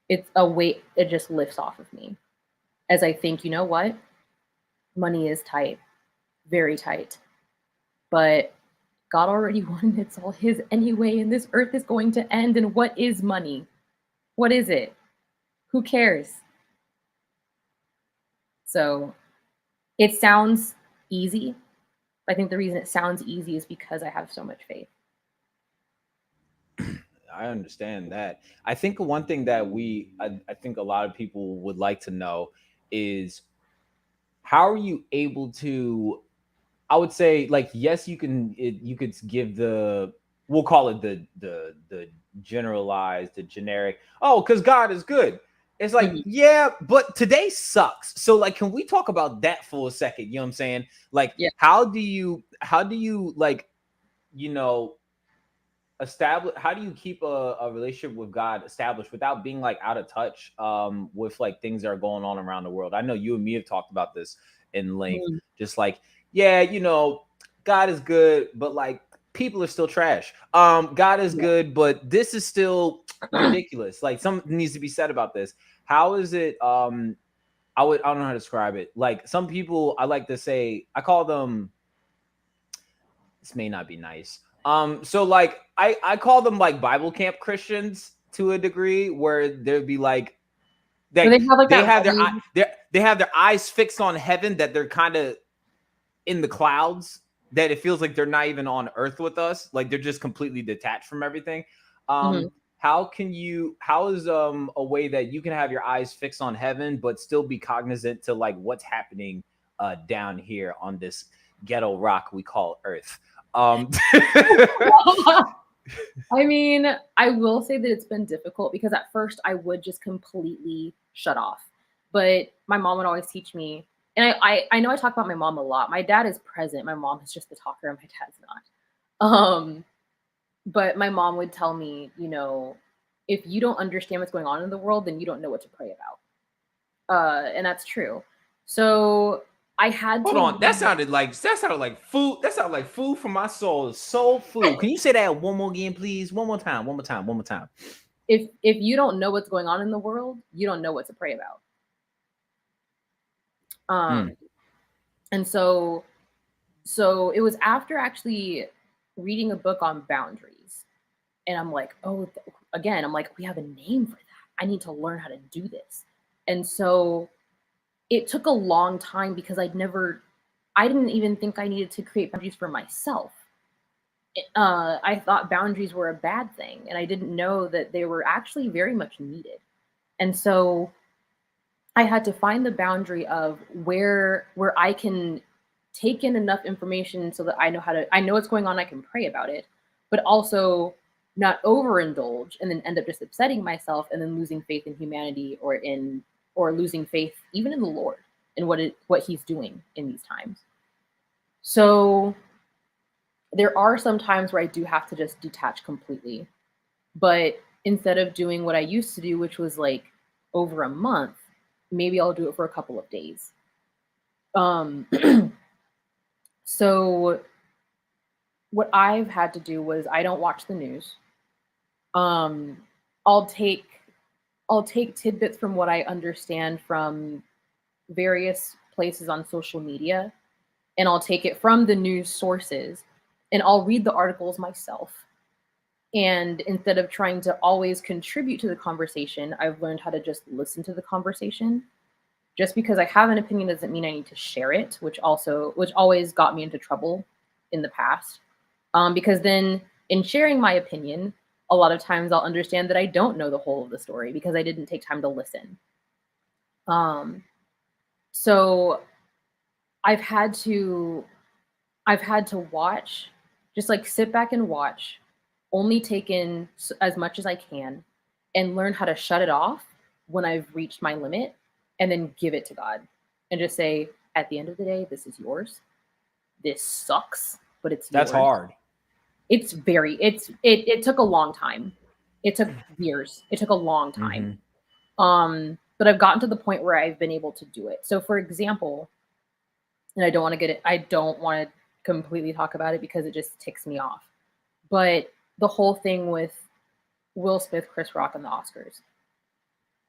it's a weight, it just lifts off of me as I think, you know what? Money is tight, very tight, but God already won. It's all his anyway, and this earth is going to end. And what is money? What is it? Who cares? So it sounds easy. I think the reason it sounds easy is because I have so much faith. I understand that. I think one thing that I think a lot of people would like to know is, how are you able to, I would say, like, yes, you could give the, we'll call it the generalized, the generic, oh, because God is good. It's like, yeah, but today sucks. So like, can we talk about that for a second? You know what I'm saying? Like, Yeah. how do you like, you know, establish, how do you keep a relationship with God established without being like out of touch with like things that are going on around the world? I know you and me have talked about this in length. Just like, yeah, you know, God is good, but like people are still trash. God is good, but this is still ridiculous. Like, something needs to be said about this. How is it? I don't know how to describe it. Like, some people, I like to say, I call them, this may not be nice. So like I call them like Bible camp Christians to a degree, where there'd be like, So they have like they that have their eyes fixed on heaven, that they're kind of in the clouds, that it feels like they're not even on earth with us, like they're just completely detached from everything. How is a way that you can have your eyes fixed on heaven but still be cognizant to like what's happening down here on this ghetto rock we call earth? I mean, I will say that it's been difficult, because at first I would just completely shut off. But my mom would always teach me, and I know I talk about my mom a lot. My dad is present. My mom is just the talker, and my dad's not. But my mom would tell me, you know, if you don't understand what's going on in the world, then you don't know what to pray about. And that's true. So I had Hold on, that sounded like food. That sounded like food for my soul. Soul food. Can you say that one more again, please? One more time. If you don't know what's going on in the world, you don't know what to pray about. And so it was after actually reading a book on boundaries, and I'm like, oh, again, I'm like, we have a name for that. I need to learn how to do this. And so it took a long time, because I didn't even think I needed to create boundaries for myself. I thought boundaries were a bad thing, and I didn't know that they were actually very much needed. And so I had to find the boundary of where I can take in enough information so that I know what's going on, I can pray about it, but also not overindulge and then end up just upsetting myself and then losing faith in humanity, or losing faith even in the Lord and what he's doing in these times. So there are some times where I do have to just detach completely. But instead of doing what I used to do, which was like over a month, maybe I'll do it for a couple of days. So what I've had to do was, I don't watch the news. I'll take tidbits from what I understand from various places on social media, and I'll take it from the news sources, and I'll read the articles myself. And instead of trying to always contribute to the conversation, I've learned how to just listen to the conversation. Just because I have an opinion doesn't mean I need to share it, which always got me into trouble in the past. Because then in sharing my opinion, a lot of times I'll understand that I don't know the whole of the story because I didn't take time to listen. So I've had to watch, just like sit back and watch, only take in as much as I can, and learn how to shut it off when I've reached my limit, and then give it to God and just say, at the end of the day, this is yours. This sucks, but it's yours. That's hard. It's very, it took a long time. It took years. It took a long time. But I've gotten to the point where I've been able to do it. So for example, and I don't want to completely talk about it because it just ticks me off. But the whole thing with Will Smith, Chris Rock, and the Oscars.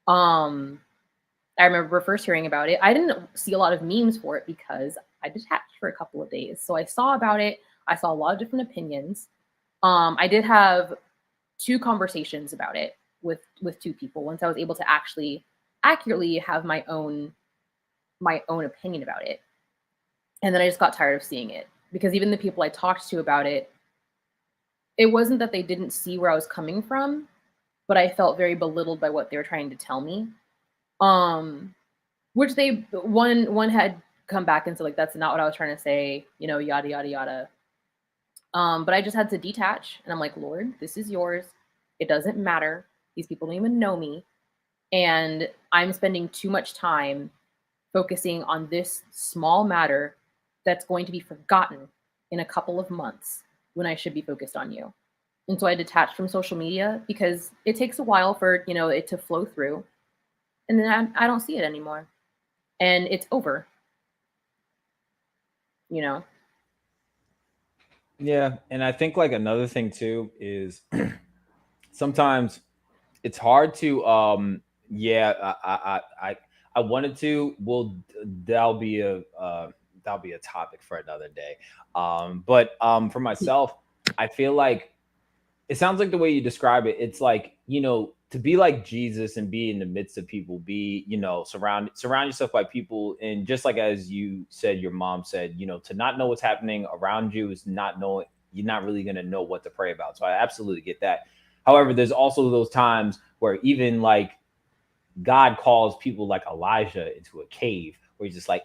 I remember first hearing about it. I didn't see a lot of memes for it because I detached for a couple of days. So I saw about it. I saw a lot of different opinions. I did have 2 conversations about it with 2 people once I was able to actually accurately have my own opinion about it. And then I just got tired of seeing it because even the people I talked to about it, it wasn't that they didn't see where I was coming from, but I felt very belittled by what they were trying to tell me. Which one had come back and said, like, that's not what I was trying to say, yada, yada, yada. But I just had to detach, and I'm like, Lord, this is yours. It doesn't matter. These people don't even know me. And I'm spending too much time focusing on this small matter that's going to be forgotten in a couple of months when I should be focused on you. And so I detached from social media because it takes a while for, it to flow through. And then I don't see it anymore. And it's over. Yeah. And I think like another thing too is sometimes it's hard to I wanted to, well, that'll be a topic for another day. But for myself, I feel like it sounds like the way you describe it, it's like, to be like Jesus and be in the midst of people, be, surround yourself by people. And just like, as you said, your mom said, to not know what's happening around you is not knowing, you're not really going to know what to pray about. So I absolutely get that. However, there's also those times where even like God calls people like Elijah into a cave where he's just like,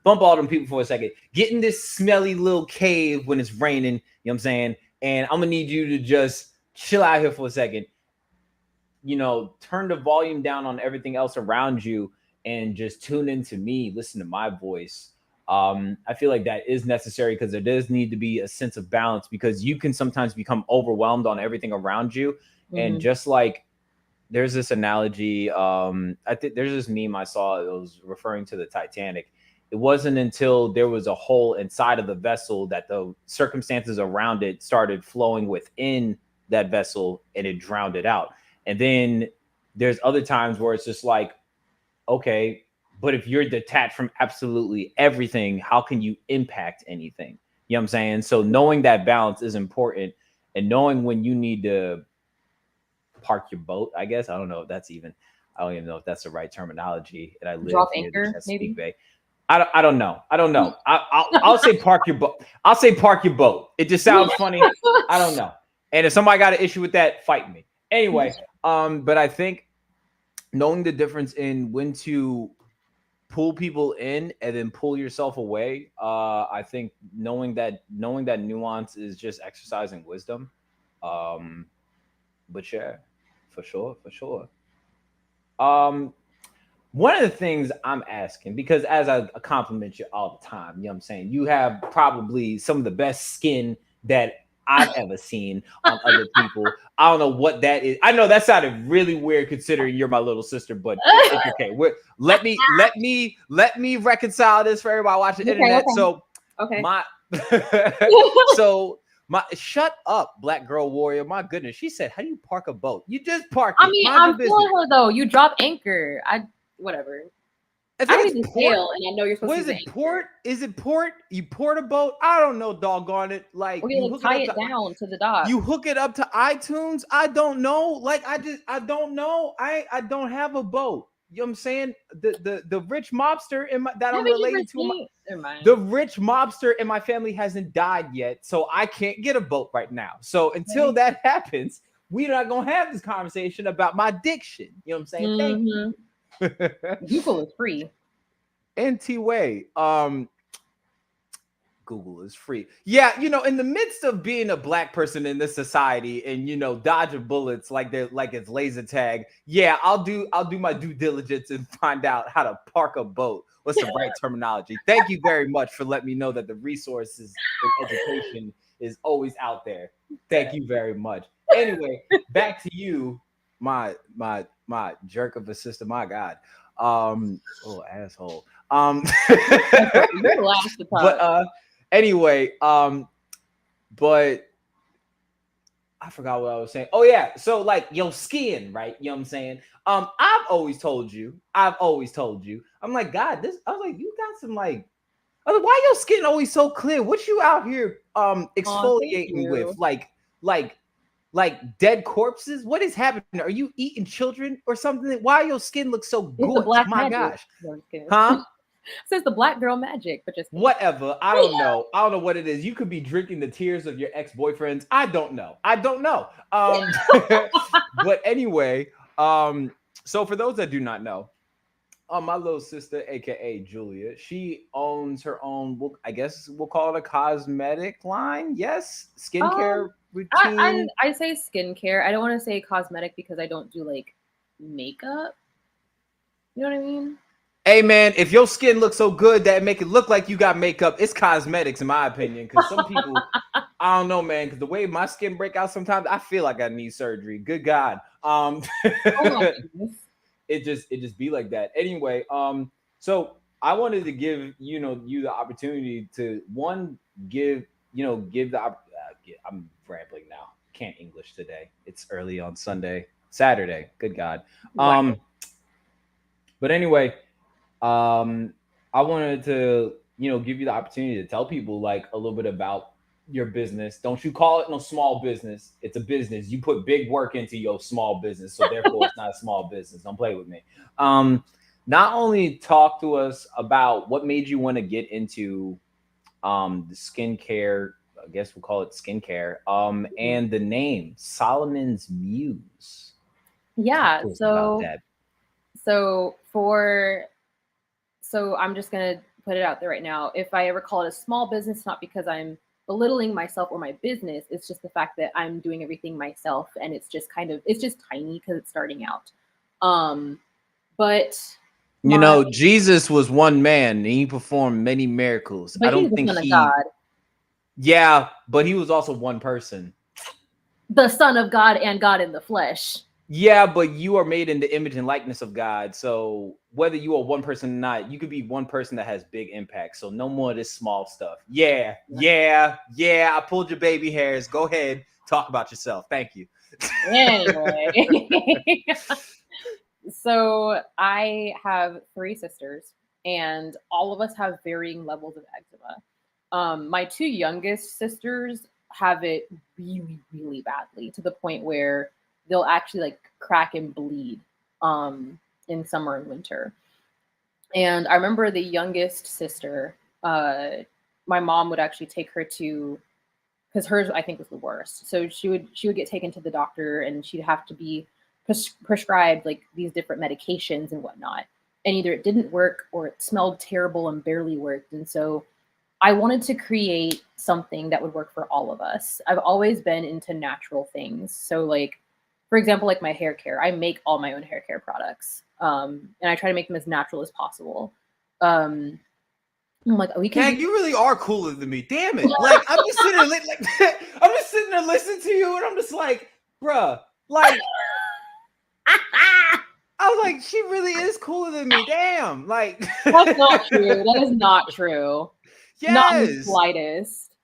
bump all them people for a second, get in this smelly little cave when it's raining, you know what I'm saying? And I'm gonna need you to just chill out here for a second, turn the volume down on everything else around you and just tune into me, listen to my voice. I feel like that is necessary because there does need to be a sense of balance because you can sometimes become overwhelmed on everything around you. Mm-hmm. And just like, there's this analogy, I think there's this meme I saw, it was referring to the Titanic. It wasn't until there was a hole inside of the vessel that the circumstances around it started flowing within that vessel and it drowned it out. And then there's other times where it's just like, okay, but if you're detached from absolutely everything, how can you impact anything? You know what I'm saying? So knowing that balance is important, and knowing when you need to park your boat, I guess. I don't know if that's even, I don't even know if that's the right terminology. And I live drop near anchor, the Chesapeake maybe? Bay. I don't know. I'll say park your boat. I'll say park your boat. It just sounds funny. I don't know. And if somebody got an issue with that, fight me. Anyway, but I think knowing the difference in when to pull people in and then pull yourself away, I think knowing that nuance is just exercising wisdom. But yeah, for sure. One of the things I'm asking, because as I compliment you all the time, you know what I'm saying? You have probably some of the best skin that I've ever seen on other people. I don't know what that is. I know that sounded really weird considering you're my little sister, but it's okay. Let me reconcile this for everybody watching the internet. Okay. So okay. Shut up, Black Girl Warrior. My goodness. She said, how do you park a boat? You just park it. I mean, I'm feeling her though. You drop anchor. Whatever. I think it's port. And I know you're supposed to. What is it? Port? Is it port? You port a boat? I don't know. Doggone it! Like you tie it down to the dock. You hook it up to iTunes. I don't know. Like I don't know. I don't have a boat. You know what I'm saying? The rich mobster that I'm related to. The rich mobster in my family hasn't died yet, so I can't get a boat right now. So until that happens, we're not gonna have this conversation about my addiction. You know what I'm saying? Thank you. Google is free. NT-Way. Google is free. Yeah, in the midst of being a Black person in this society and dodging bullets like it's laser tag. Yeah, I'll do my due diligence and find out how to park a boat. What's the right terminology? Thank you very much for letting me know that the resources in education is always out there. Thank you very much. Anyway, back to you, my jerk of a sister. My God. Oh, asshole. You're the last to But talk. anyway, but I forgot what I was saying. Oh yeah, so like your skin, right? You know what I'm saying? I've always told you. I'm like, God, this. I was like, you got some like. I was like, why your skin always so clear? What you out here Thank exfoliating with? you. Like dead corpses? What is happening? Are you eating children or something? Why your skin looks so It's the good? black My magic. gosh. No, I'm just kidding. Huh? Says the black girl magic, but just kidding. Whatever. I don't know. I don't know what it is. You could be drinking the tears of your ex-boyfriends. I don't know. But anyway, so for those that do not know, my little sister, aka Julia, she owns her own, I guess we'll call it a cosmetic line. Yes, skincare routine. I say skincare. I don't want to say cosmetic because I don't do like makeup. You know what I mean? Hey man, if your skin looks so good that make it look like you got makeup, it's cosmetics in my opinion. Because some people, I don't know, man. Because the way my skin break out sometimes, I feel like I need surgery. Good God. Oh my goodness. It just be like that. Anyway, so I wanted to give you the opportunity to give the I'm rambling now. Can't English today. It's early on Saturday. Good God. Wow. But anyway. I wanted to, give you the opportunity to tell people like a little bit about your business. Don't you call it no small business. It's a business. You put big work into your small business. So therefore it's not a small business. Don't play with me. Not only talk to us about what made you want to get into the skincare, I guess we'll call it skincare, and the name Solomon's Muse. Yeah. Talk to us about that. So I'm just going to put it out there right now. If I ever call it a small business, not because I'm belittling myself or my business, it's just the fact that I'm doing everything myself and it's just tiny because it's starting out. But Jesus was one man and he performed many miracles. But I don't think the Son of God. Yeah, but he was also one person. The Son of God and God in the flesh. Yeah, but you are made in the image and likeness of God. So whether you are one person or not, you could be one person that has big impact. So no more of this small stuff. Yeah. I pulled your baby hairs. Go ahead. Talk about yourself. Thank you. Anyway. So I have 3 sisters and all of us have varying levels of eczema. My 2 youngest sisters have it really, really badly to the point where they'll actually like crack and bleed in summer and winter. And I remember the youngest sister, my mom would actually take her to, because hers I think was the worst. So she would get taken to the doctor and she'd have to be prescribed like these different medications and whatnot. And either it didn't work or it smelled terrible and barely worked. And so I wanted to create something that would work for all of us. I've always been into natural things. So like, for example, like my hair care, I make all my own hair care products. And I try to make them as natural as possible. I'm like, we can. Dang, you really are cooler than me. Damn it! Like I'm just sitting there, I'm just sitting there listening to you, and I'm just like, bruh, like. I was like, she really is cooler than me. Damn, like that's not true. That is not true. Yes, not in the slightest,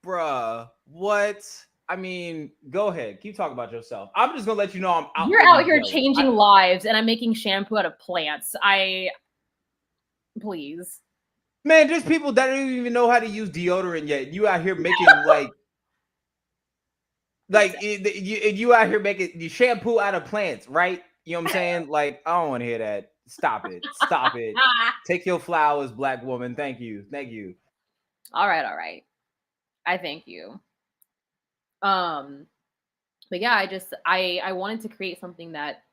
bruh. What? I mean, go ahead. Keep talking about yourself. I'm just gonna let you know I'm out. You're out here changing lives, and I'm making shampoo out of plants. Please. Man, there's people that don't even know how to use deodorant yet. You out here making you out here making the shampoo out of plants, right? You know what I'm saying? Like, I don't want to hear that. Stop it. Stop it. Take your flowers, black woman. Thank you. Thank you. All right. I thank you. But yeah, I wanted to create something that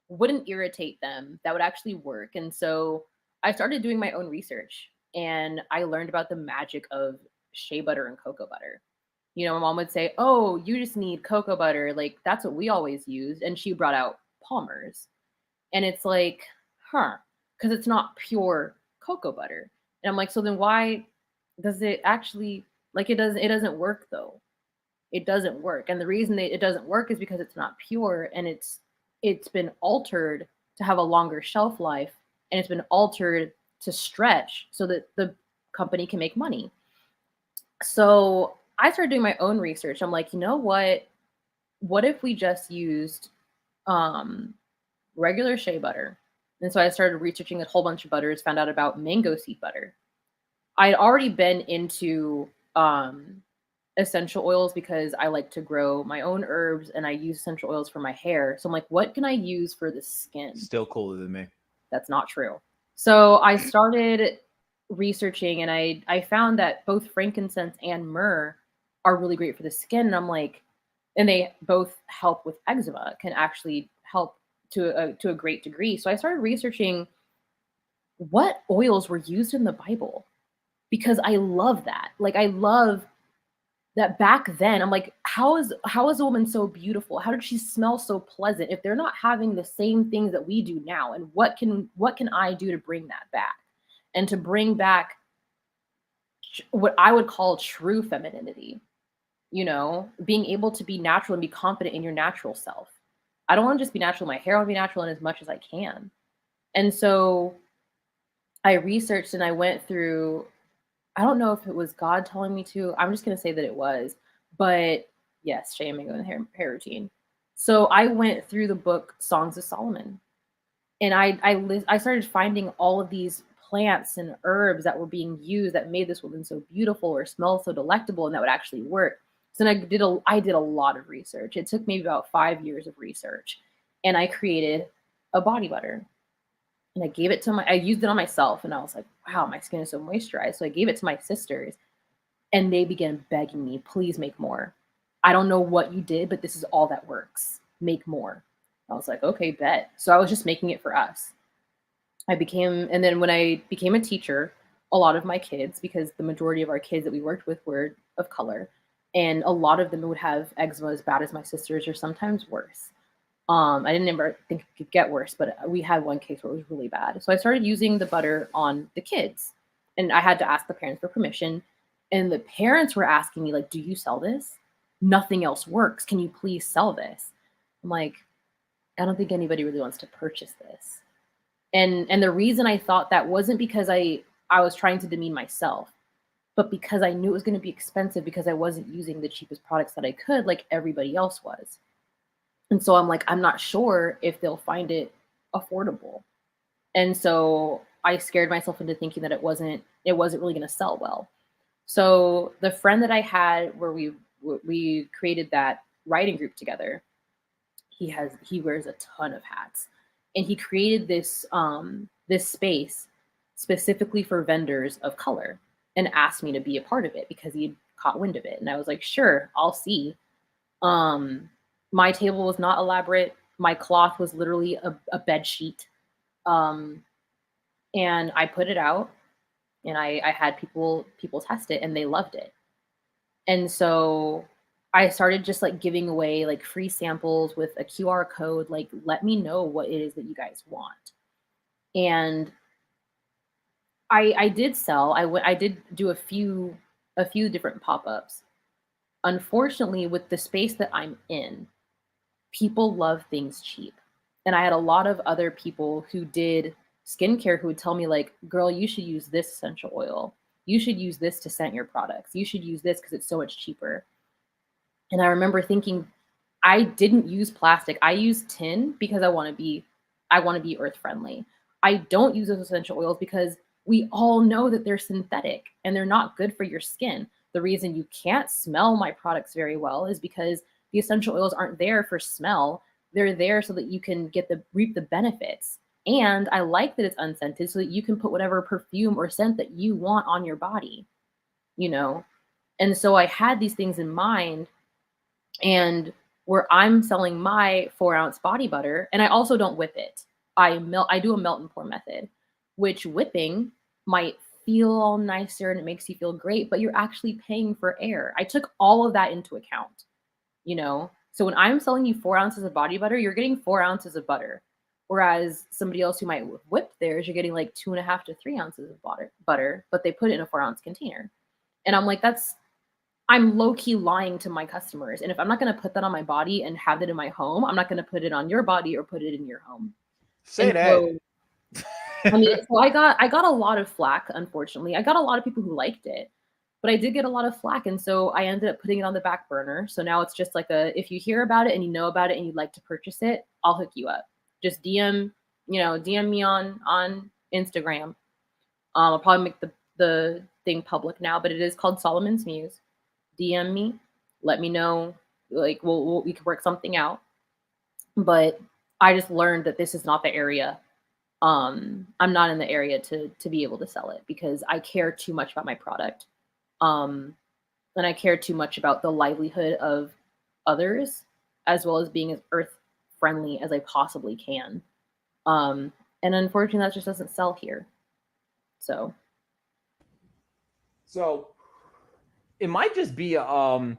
wouldn't irritate them, that would actually work. And so I started doing my own research and I learned about the magic of shea butter and cocoa butter. You know, my mom would say, oh, you just need cocoa butter. Like, that's what we always used. And she brought out Palmer's. And it's like, because it's not pure cocoa butter. And I'm like, so then why does it actually, like, it doesn't work though. it doesn't work. And the reason that it doesn't work is because it's not pure, and it's been altered to have a longer shelf life, and it's been altered to stretch so that the company can make money. So I started doing my own research. I'm like, you know what? What if we just used regular shea butter? And so I started researching a whole bunch of butters, found out about mango seed butter. I had already been into essential oils because I like to grow my own herbs, and I use essential oils for my hair. So I'm like, what can I use for the skin? Still cooler than me. That's not true. So I started researching, and I found that both frankincense and myrrh are really great for the skin. And I'm like, and they both help with eczema, can actually help to a great degree. So I started researching what oils were used in the Bible, because I love that. Like, I love that back then. I'm like, how is a woman so beautiful? How did she smell so pleasant if they're not having the same things that we do now? And what can I do to bring that back, and to bring back what I would call true femininity? You know, being able to be natural and be confident in your natural self. I don't want to just be natural in my hair. I want to be natural in as much as I can. And so I researched, and I went through, I don't know if it was God telling me to. I'm just going to say that it was. But yes, shea and mango in the hair routine. So I went through the book Songs of Solomon. And I started finding all of these plants and herbs that were being used that made this woman so beautiful or smell so delectable, and that would actually work. So then I did a lot of research. It took me about 5 years of research, and I created a body butter. And I used it on myself, and I was like, wow, my skin is so moisturized. So I gave it to my sisters, and they began begging me, please make more. I don't know what you did, but this is all that works. Make more. I was like, okay, bet. So I was just making it for us. And then when I became a teacher, a lot of my kids, because the majority of our kids that we worked with were of color, and a lot of them would have eczema as bad as my sisters, or sometimes worse. I didn't ever think it could get worse, but we had one case where it was really bad. So I started using the butter on the kids, and I had to ask the parents for permission. And the parents were asking me, like, do you sell this? Nothing else works. Can you please sell this? I'm like, I don't think anybody really wants to purchase this. And the reason I thought that wasn't because I was trying to demean myself, but because I knew it was going to be expensive, because I wasn't using the cheapest products that I could, like everybody else was. And so I'm like, I'm not sure if they'll find it affordable. And so I scared myself into thinking that it wasn't really going to sell well. So the friend that I had, where we created that writing group together, he wears a ton of hats, and he created this space specifically for vendors of color, and asked me to be a part of it because he caught wind of it. And I was like, sure, I'll see. My table was not elaborate. My cloth was literally a bed sheet. And I put it out, and I had people test it, and they loved it. And so I started just like giving away like free samples with a QR code, like, let me know what it is that you guys want. And I did sell. I did do a few different pop-ups. Unfortunately, with the space that I'm in, people love things cheap. And I had a lot of other people who did skincare who would tell me, like, girl, you should use this essential oil. You should use this to scent your products. You should use this because it's so much cheaper. And I remember thinking, I didn't use plastic. I use tin because I want to be earth friendly. I don't use those essential oils because we all know that they're synthetic and they're not good for your skin. The reason you can't smell my products very well is because the essential oils aren't there for smell. They're there so that you can reap the benefits. And I like that it's unscented so that you can put whatever perfume or scent that you want on your body, you know? And so I had these things in mind, and where I'm selling my 4-ounce body butter, and I also don't whip it. I do a melt and pour method, which whipping might feel all nicer and it makes you feel great, but you're actually paying for air. I took all of that into account, you know? So when I'm selling you 4 ounces of body butter, you're getting 4 ounces of butter. Whereas somebody else who might whip theirs, you're getting like 2.5 to 3 ounces of butter, but they put it in a 4-ounce container. And I'm like, I'm low-key lying to my customers. And if I'm not going to put that on my body and have it in my home, I'm not going to put it on your body or put it in your home. Say and that. So, I mean, so I got a lot of flack, unfortunately. I got a lot of people who liked it, but I did get a lot of flack. And so I ended up putting it on the back burner. So now it's just like if you hear about it and you know about it and you'd like to purchase it, I'll hook you up. Just DM me on Instagram. I'll probably make the thing public now, but it is called Solomon's Muse. DM me, let me know, like we could work something out. But I just learned that this is not the area. I'm not in the area to be able to sell it because I care too much about my product. And I care too much about the livelihood of others, as well as being as earth friendly as I possibly can. And unfortunately, that just doesn't sell here. So it might just be a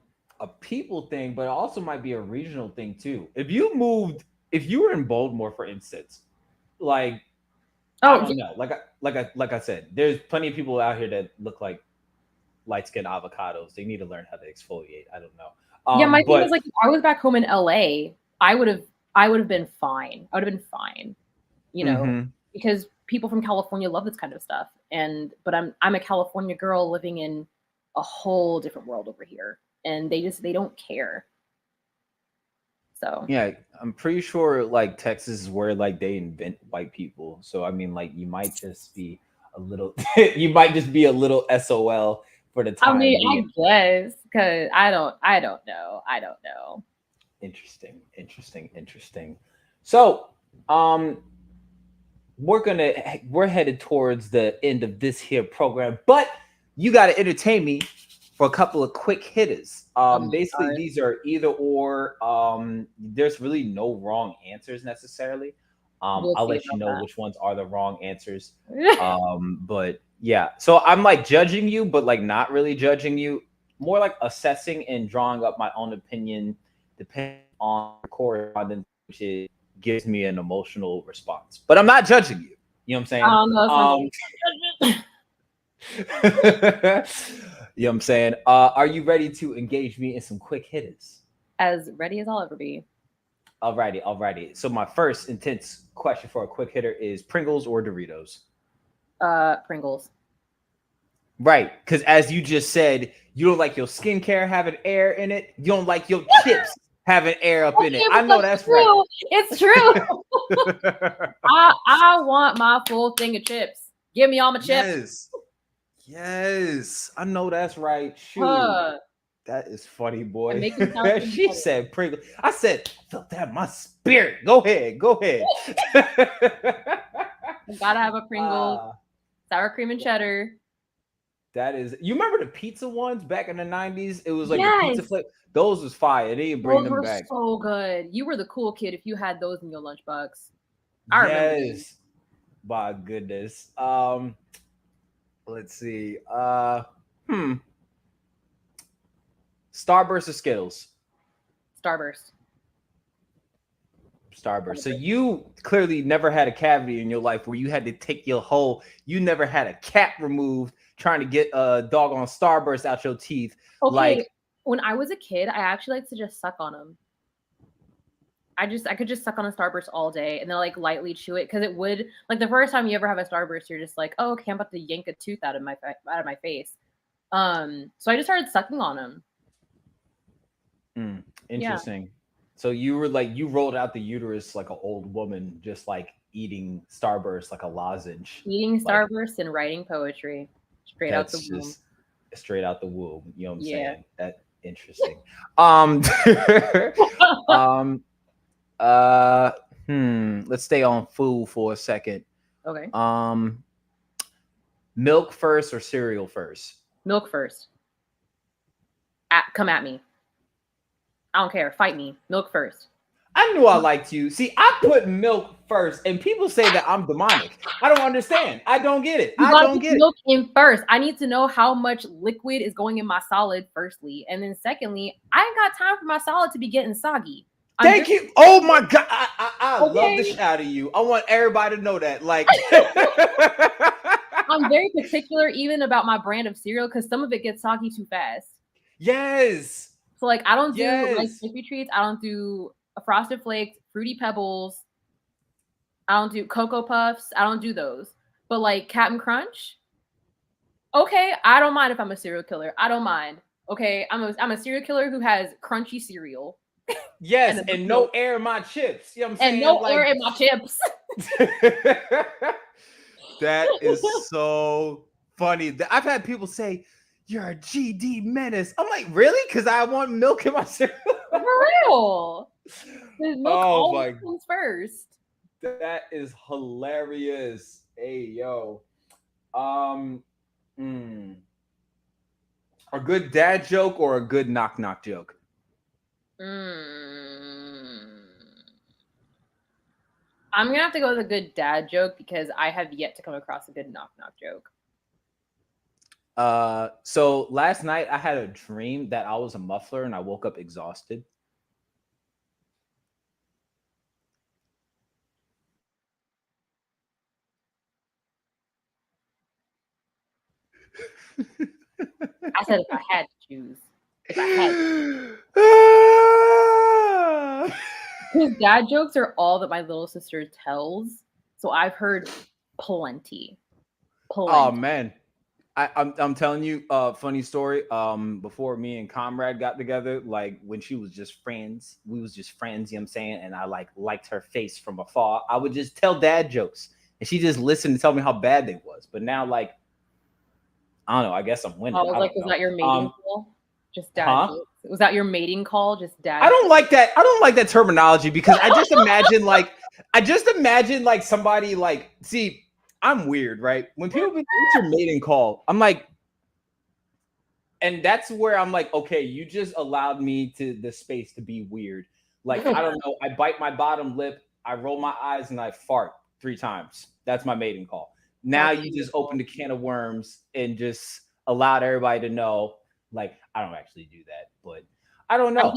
people thing, but it also might be a regional thing too. If you were in Baltimore, for instance, like I don't know, like I said, there's plenty of people out here that look like light-skinned avocados. They need to learn how to exfoliate. I don't know. My thing is, like, if I was back home in LA, I would have been fine. I would have been fine, because people from California love this kind of stuff. But I'm a California girl living in a whole different world over here, and they don't care. So yeah, I'm pretty sure like Texas is where like they invent white people. So I mean, like you might just be a little SOL for the time. I mean, I guess, because I don't know. Interesting. So we're headed towards the end of this here program, but you got to entertain me for a couple of quick hitters. Basically, these are either or. There's really no wrong answers necessarily. I'll let you know which ones are the wrong answers. But yeah, so I'm like judging you, but like not really judging you. More like assessing and drawing up my own opinion, depending on correspondence, which gives me an emotional response. But I'm not judging you. You know what I'm saying? You know what I'm saying? Are you ready to engage me in some quick hitters? As ready as I'll ever be. Alrighty. So my first intense question for a quick hitter is Pringles or Doritos? Pringles. Right, because as you just said, you don't like your skincare having air in it. You don't like your chips having air up in it. I know that's true. Right. It's true. I want my full thing of chips. Give me all my chips. Yes. I know that's right. Shoot. That is funny, boy. She said Pringles. I said, I felt that in my spirit. Go ahead. I gotta have a Pringles. Sour cream and cheddar. That is, you remember the pizza ones back in the 90s? It was like the pizza flavor. Those was fire. They didn't bring them back. So good. You were the cool kid if you had those in your lunchbox. I remember these. My goodness. Let's see. Starburst or Skittles? Starburst. So you clearly never had a cavity in your life where you had to take your you never had a cap removed trying to get a doggone Starburst out your teeth. Okay, like when I was a kid, I actually liked to just suck on them. I could just suck on a Starburst all day and then like lightly chew it, because it would, like, the first time you ever have a Starburst, you're just like, oh, okay, I'm about to yank a tooth out of my face. So I just started sucking on them. Interesting. Yeah. So you were like, you rolled out the uterus like an old woman, just like eating Starburst like a lozenge. Eating Starburst and writing poetry straight out the womb. Straight out the womb. You know what I'm saying? That's interesting. Let's stay on food for a second. Okay. Milk first or cereal first? Milk first. Come at me. I don't care. Fight me. Milk first. I knew I liked you. See, I put milk first, and people say that I'm demonic. I don't understand. I don't get it. I don't get milk in first. I need to know how much liquid is going in my solid, firstly. And then secondly, I ain't got time for my solid to be getting soggy. Thank you. Oh my God. I love the shit out of you. I want everybody to know that. Like, I'm very particular even about my brand of cereal, because some of it gets soggy too fast. Yes. So like I don't do Rice Yes. Krispie treats. I don't do Frosted Flakes, Fruity Pebbles. I don't do Cocoa Puffs. I don't do those. But like Captain Crunch, okay, I don't mind if I'm a serial killer. I don't mind. Okay, I'm a serial killer who has crunchy cereal. Yes, and, and no air in my chips. You know what I'm saying? and no Like, air in my chips. that is so funny. I've had people say, "You're a GD menace." I'm like, really? Because I want milk in my cereal. For real. The milk always comes first. That is hilarious. Hey, yo. A good dad joke or a good knock knock joke? I'm gonna have to go with a good dad joke because I have yet to come across a good knock knock joke. So last night I had a dream that I was a muffler and I woke up exhausted. I said if I had to choose. If I had to. His dad jokes are all that my little sister tells. So I've heard plenty. Oh man. I'm telling you funny story. Before me and Comrade got together, like when she was just friends, we was just friends, you know what I'm saying? And I liked her face from afar. I would just tell dad jokes and she just listened to tell me how bad they was. But now like I don't know, I guess I'm winning. Was that your mating call? Just dad jokes? Was that your mating call? Just dad I don't like that terminology because I just imagine like somebody like see I'm weird, right? When people be what's your mating call, I'm like, and that's where I'm like, okay, you just allowed me to the space to be weird. Like, I don't know, I bite my bottom lip, I roll my eyes, and I fart 3 times. That's my mating call. Now you just opened a can of worms and just allowed everybody to know, like, I don't actually do that, but I don't know.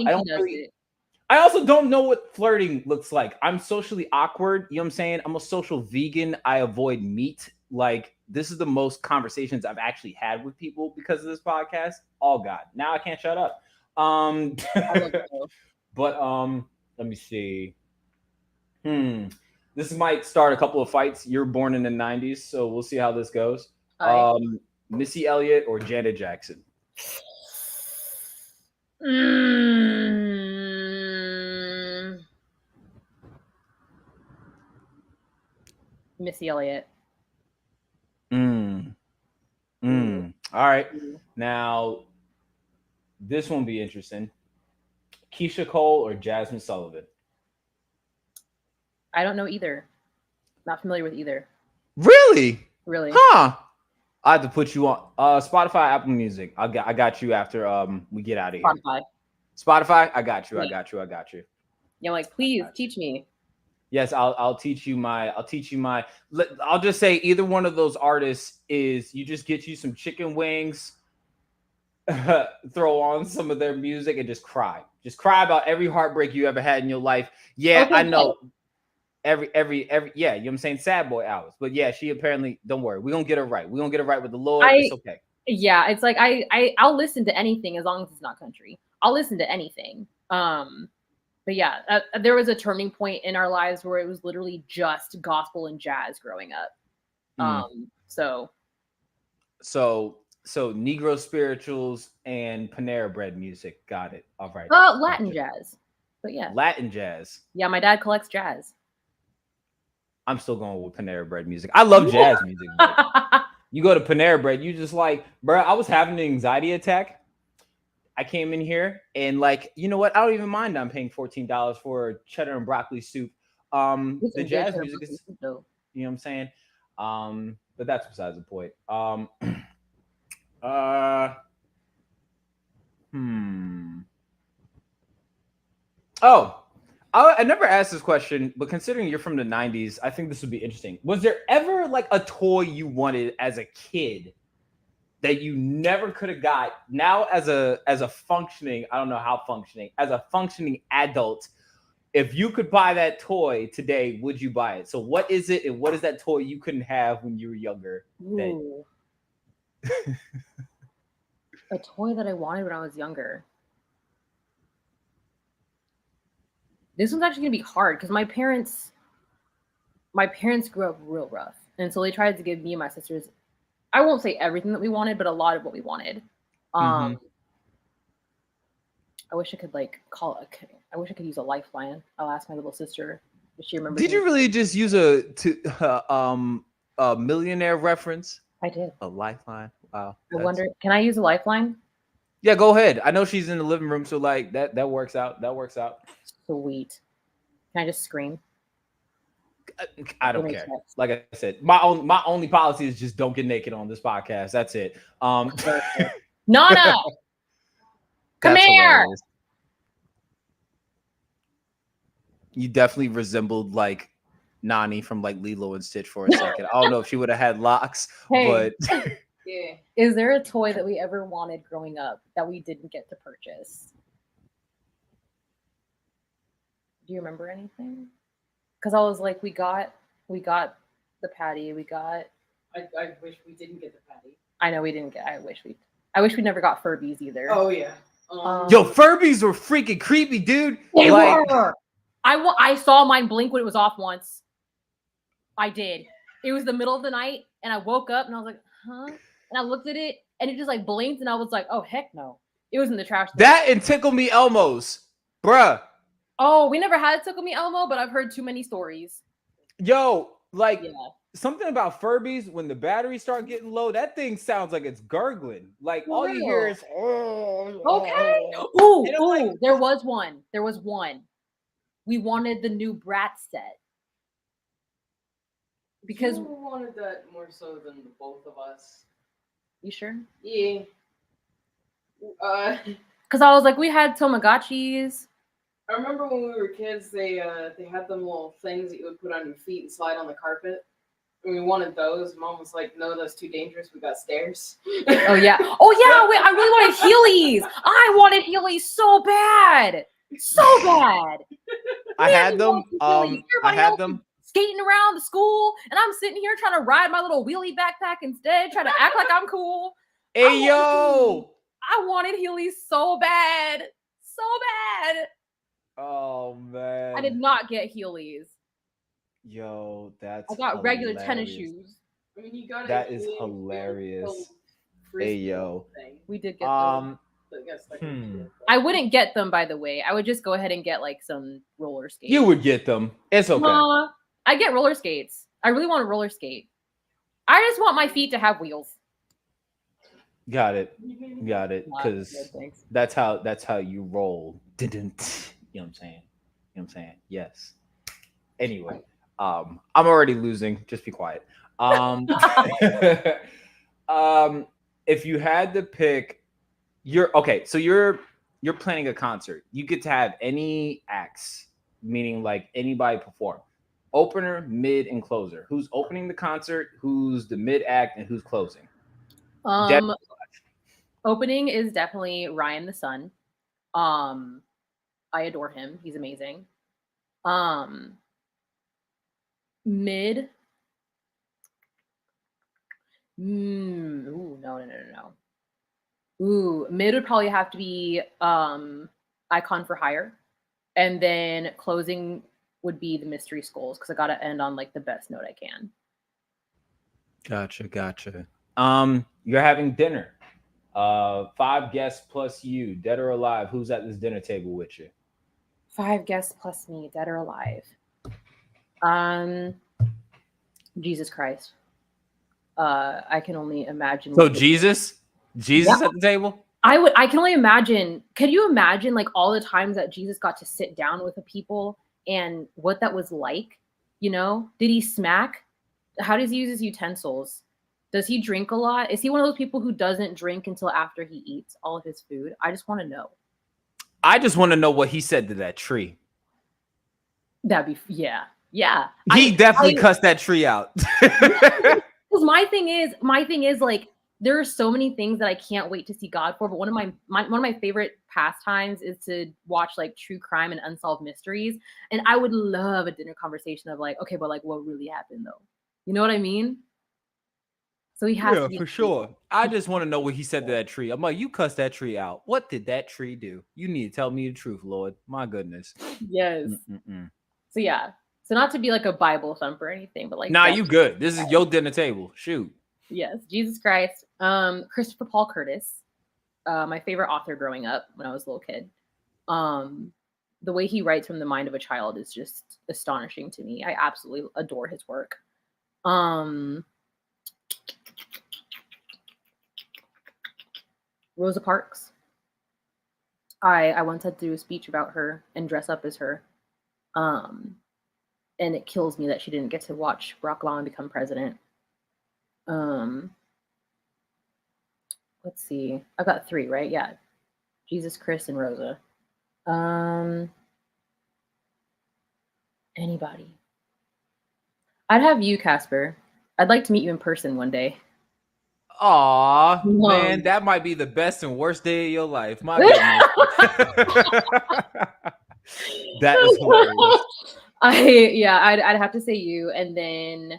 I also don't know what flirting looks like. I'm socially awkward. You know what I'm saying? I'm a social vegan. I avoid meat. Like, this is the most conversations I've actually had with people because of this podcast. Oh God. Now I can't shut up. But let me see. This might start a couple of fights. You're born in the 90s, so we'll see how this goes. Missy Elliott or Janet Jackson? Missy Elliott. All right. Now, this won't be interesting. Keisha Cole or Jasmine Sullivan? I don't know either. Not familiar with either. Really? Really? Huh. I have to put you on Spotify, Apple Music. I got you after we get out of here. Spotify. I got you. You're like, please teach me. Yes, I'll teach you my. I'll just say either one of those artists is you just get you some chicken wings, throw on some of their music and just cry. Just cry about every heartbreak you ever had in your life. Yeah, okay, I know. Every yeah, you know what I'm saying? Sad boy hours. But yeah, she apparently, don't worry, we're gonna get her right. We're gonna get her right with the Lord. It's okay. Yeah, it's like I'll listen to anything as long as it's not country. I'll listen to anything. But yeah, there was a turning point in our lives where it was literally just gospel and jazz growing up. So Negro spirituals and Panera Bread music. Got it. All right. Latin jazz. But yeah. Latin jazz. Yeah, my dad collects jazz. I'm still going with Panera Bread music. I love jazz music. You go to Panera Bread, you just like, bro, I was having an anxiety attack. I came in here and like, you know what? I don't even mind I'm paying $14 for cheddar and broccoli soup. The jazz music is, you know what I'm saying? But that's besides the point. Oh, I never asked this question, but considering you're from the 90s, I think this would be interesting. Was there ever like a toy you wanted as a kid that you never could have got? Now as a functioning, I don't know how functioning, as a functioning adult, if you could buy that toy today, would you buy it? So what is it, and what is that toy you couldn't have when you were younger? A toy that I wanted when I was younger. This one's actually gonna be hard because my parents grew up real rough, and so they tried to give me and my sisters, I won't say everything that we wanted, but a lot of what we wanted. I wish I could I wish I could use a lifeline. I'll ask my little sister if she remembers. Did you really just use a millionaire reference? I did. A lifeline. Wow. I wonder, can I use a lifeline? Yeah, go ahead. I know she's in the living room, so like that works out. That works out. Sweet. Can I just scream? I don't care. Like I said, my only policy is just don't get naked on this podcast. That's it. Nana, come here. Hilarious. You definitely resembled like Nani from like Lilo and Stitch for a second. I don't know if she would have had locks, but yeah. Is there a toy that we ever wanted growing up that we didn't get to purchase? Do you remember anything? Because I was like, we got the patty. We got. I wish we didn't get the patty. I know we didn't get. I wish we never got Furbies either. Oh yeah. Yo, Furbies were freaking creepy, dude. They were. I saw mine blink when it was off once. I did. It was the middle of the night, and I woke up and I was like, huh? And I looked at it, and it just like blinked, and I was like, oh heck no! It was in the trash. That and Tickle Me Elmo's, bruh. Oh, we never had Tickle Me Elmo, but I've heard too many stories. Yo, like something about Furbies when the batteries start getting low, that thing sounds like it's gurgling. Like all you hear is okay. Ooh, there was one. We wanted the new Brat set. Because we wanted that more so than the both of us. You sure? Yeah. Because I was like, we had Tamagotchis. I remember when we were kids, they had them little things that you would put on your feet and slide on the carpet. And we wanted those. Mom was like, no, that's too dangerous. We got stairs. Oh, yeah. Wait, I really wanted Heelys. I wanted Heelys so bad. So bad. I had them. I had them. Skating around the school, and I'm sitting here trying to ride my little wheelie backpack instead, trying to act like I'm cool. Hey, yo. I wanted Heelys so bad. So bad. Oh, man. I did not get Heelys. Yo, that's I got regular tennis shoes. I mean, you got that is hilarious. Hey, yo. We did get those. I wouldn't get them, by the way. I would just go ahead and get like some roller skates. You would get them. It's okay. I get roller skates. I really want a roller skate. I just want my feet to have wheels. Got it. Because that's how you roll. You know what I'm saying? Yes. Anyway, I'm already losing. Just be quiet. If you had to pick, you're planning a concert. You get to have any acts, meaning like anybody perform. Opener, mid, and closer. Who's opening the concert? Who's the mid act, and who's closing? Opening is definitely Ryan the Sun. I adore him. He's amazing. Mid. No. Mid would probably have to be Icon for Hire. And then closing would be the Mystery Skulls, because I gotta end on like the best note I can. Gotcha. You're having dinner. 5 guests plus you, dead or alive. Who's at this dinner table with you? 5 guests plus me, dead or alive. Jesus Christ. I can only imagine. So Jesus at the table? I can only imagine. Could you imagine like all the times that Jesus got to sit down with the people and what that was like? You know, did he smack? How does he use his utensils? Does he drink a lot? Is he one of those people who doesn't drink until after he eats all of his food? I just want to know. I just want to know what he said to that tree. That'd be, yeah. He definitely cussed that tree out. Because my thing is like, there are so many things that I can't wait to see God for. But one of my favorite pastimes is to watch like true crime and unsolved mysteries. And I would love a dinner conversation of like, okay, but like what really happened though? You know what I mean? So he has to be for sure. I just want to know what he said to that tree. I'm like, you cussed that tree out. What did that tree do? You need to tell me the truth, Lord. My goodness. Yes. Mm-mm-mm. So yeah. So not to be like a Bible thumper or anything, but like Nah, you good. This is your dinner table. Shoot. Yes, Jesus Christ. Christopher Paul Curtis, my favorite author growing up when I was a little kid. The way he writes from the mind of a child is just astonishing to me. I absolutely adore his work. Rosa Parks. I once had to do a speech about her and dress up as her. And it kills me that she didn't get to watch Barack Obama become president. Let's see. I've got 3, right? Yeah. Jesus, Chris, and Rosa. Anybody. I'd have you, Casper. I'd like to meet you in person one day. Aw, man, that might be the best and worst day of your life. My goodness. That is hilarious. I'd have to say you, and then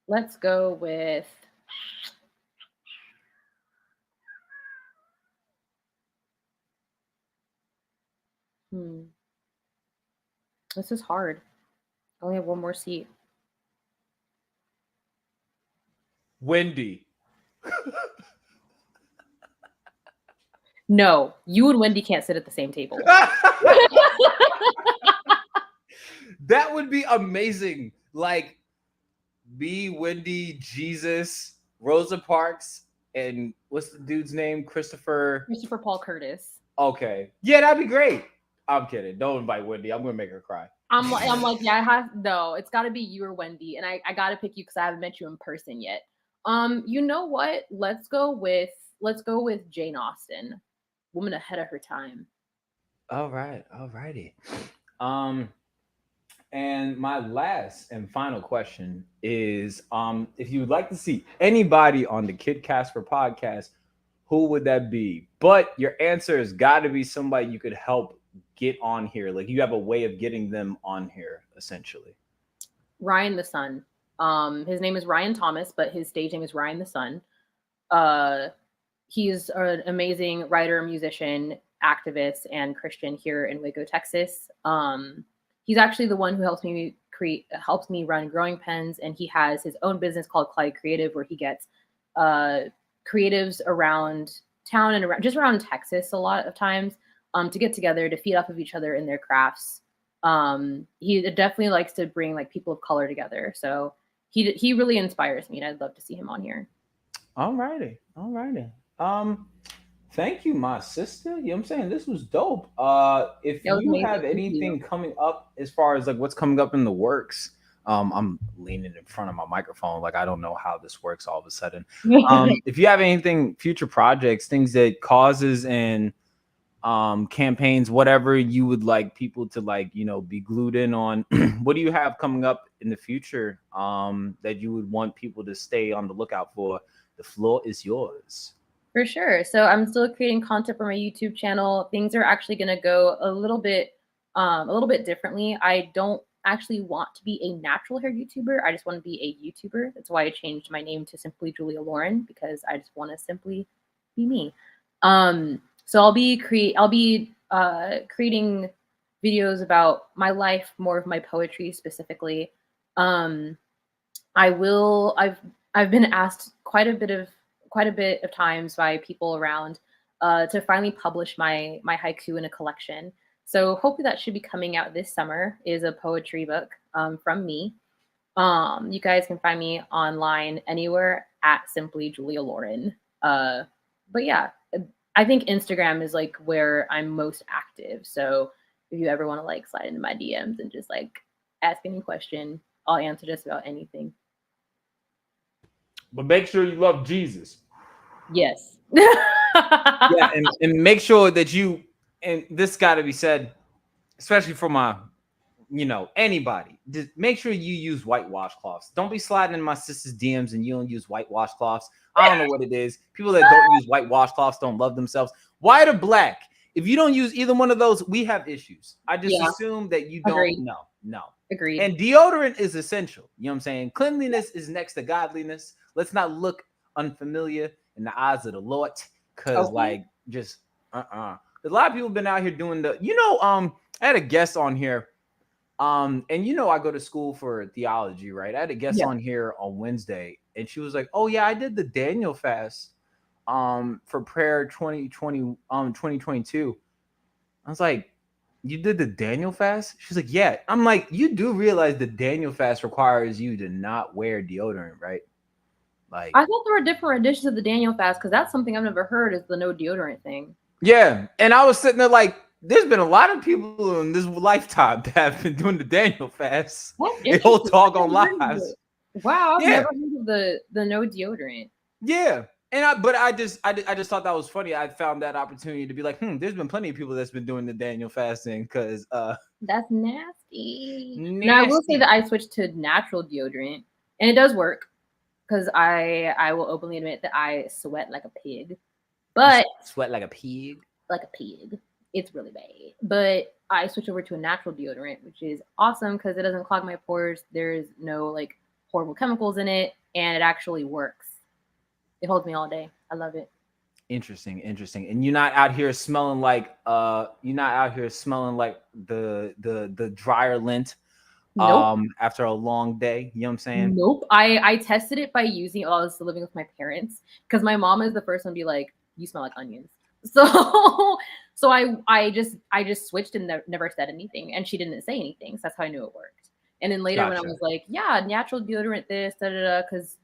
let's go with this is hard. I only have one more seat. Wendy. No, you and Wendy can't sit at the same table. That would be amazing. Like, me, Wendy, Jesus, Rosa Parks, and what's the dude's name? Christopher Paul Curtis. Okay. Yeah, that'd be great. I'm kidding. Don't invite Wendy. I'm gonna make her cry. I'm like, yeah, no, it's gotta be you or Wendy. And I gotta pick you because I haven't met you in person yet. You know what? Let's go with Jane Austen. Woman ahead of her time. All right. All righty. And my last and final question is, if you would like to see anybody on the Kid Casper podcast, who would that be? But your answer has got to be somebody you could help get on here. Like, you have a way of getting them on here, essentially. Ryan the Sun. His name is Ryan Thomas, but his stage name is Ryan the Sun. He's an amazing writer, musician, activist, and Christian here in Waco, Texas. He's actually the one who helps me run Growing Pens, and he has his own business called Clyde Creative, where he gets creatives around town and around Texas a lot of times to get together to feed off of each other in their crafts. He definitely likes to bring like people of color together, so he really inspires me, and I'd love to see him on here. All righty. Thank you, my sister. You know what I'm saying? This was dope. If you have anything coming up as far as like what's coming up in the works, I'm leaning in front of my microphone. Like, I don't know how this works all of a sudden. If you have anything, future projects, things that causes and campaigns, whatever you would like people to like, you know, be glued in on, what do you have coming up in the future that you would want people to stay on the lookout for? The floor is yours. For sure. So I'm still creating content for my YouTube channel. Things are actually going to go a little bit differently. I don't actually want to be a natural hair YouTuber. I just want to be a YouTuber. That's why I changed my name to Simply Julia Lauren, because I just want to simply be me. So I'll be creating videos about my life, more of my poetry specifically. I've been asked quite a bit of times by people around to finally publish my haiku in a collection. So hopefully that should be coming out this summer, is a poetry book from me. You guys can find me online anywhere at Simply Julia Lauren. But yeah, I think Instagram is like where I'm most active. So if you ever want to like slide into my DMs and just like ask any question, I'll answer just about anything. But make sure you love Jesus. Yes. Yeah, and make sure that you, and this got to be said, especially for my, you know, anybody, just make sure you use white washcloths. Don't be sliding in my sister's DMs and you don't use white washcloths. I don't know what it is. People that don't use white washcloths don't love themselves. White or black, If you don't use either one of those, we have issues. I just assume that you don't. Agreed. No. Agreed. And deodorant is essential. You know what I'm saying? Cleanliness is next to godliness. Let's not look unfamiliar in the eyes of the Lord, because like just a lot of people have been out here doing the. I had a guest on here. And I go to school for theology, right? I had a guest on here on Wednesday, and she was like, "Oh yeah, I did the Daniel fast for prayer 2022." I was like, "You did the Daniel fast?" She's like, "Yeah." I'm like, "You do realize the Daniel fast requires you to not wear deodorant, right?" Like, I thought there were different editions of the Daniel fast, because that's something I've never heard, is the no deodorant thing. Yeah, and I was sitting there like, there's been a lot of people in this lifetime that have been doing the Daniel fast. They whole talk on lives. Wow, I've never heard of the no deodorant. Yeah, and I just thought that was funny. I found that opportunity to be like, there's been plenty of people that's been doing the Daniel fasting, because that's nasty. Now I will say that I switched to natural deodorant, and it does work, because I will openly admit that I sweat like a pig. But sweat like a pig. Like a pig. It's really bad. But I switched over to a natural deodorant, which is awesome because it doesn't clog my pores. There's no like horrible chemicals in it, and it actually works. It holds me all day. I love it. Interesting. And you're not out here smelling like the dryer lint after a long day. You know what I'm saying? Nope. I tested it by using I was living with my parents, because my mom is the first one to be like, "You smell like onions." So I just switched and never said anything, and she didn't say anything. So that's how I knew it worked. And then later when I was like, "Yeah, natural deodorant, this, because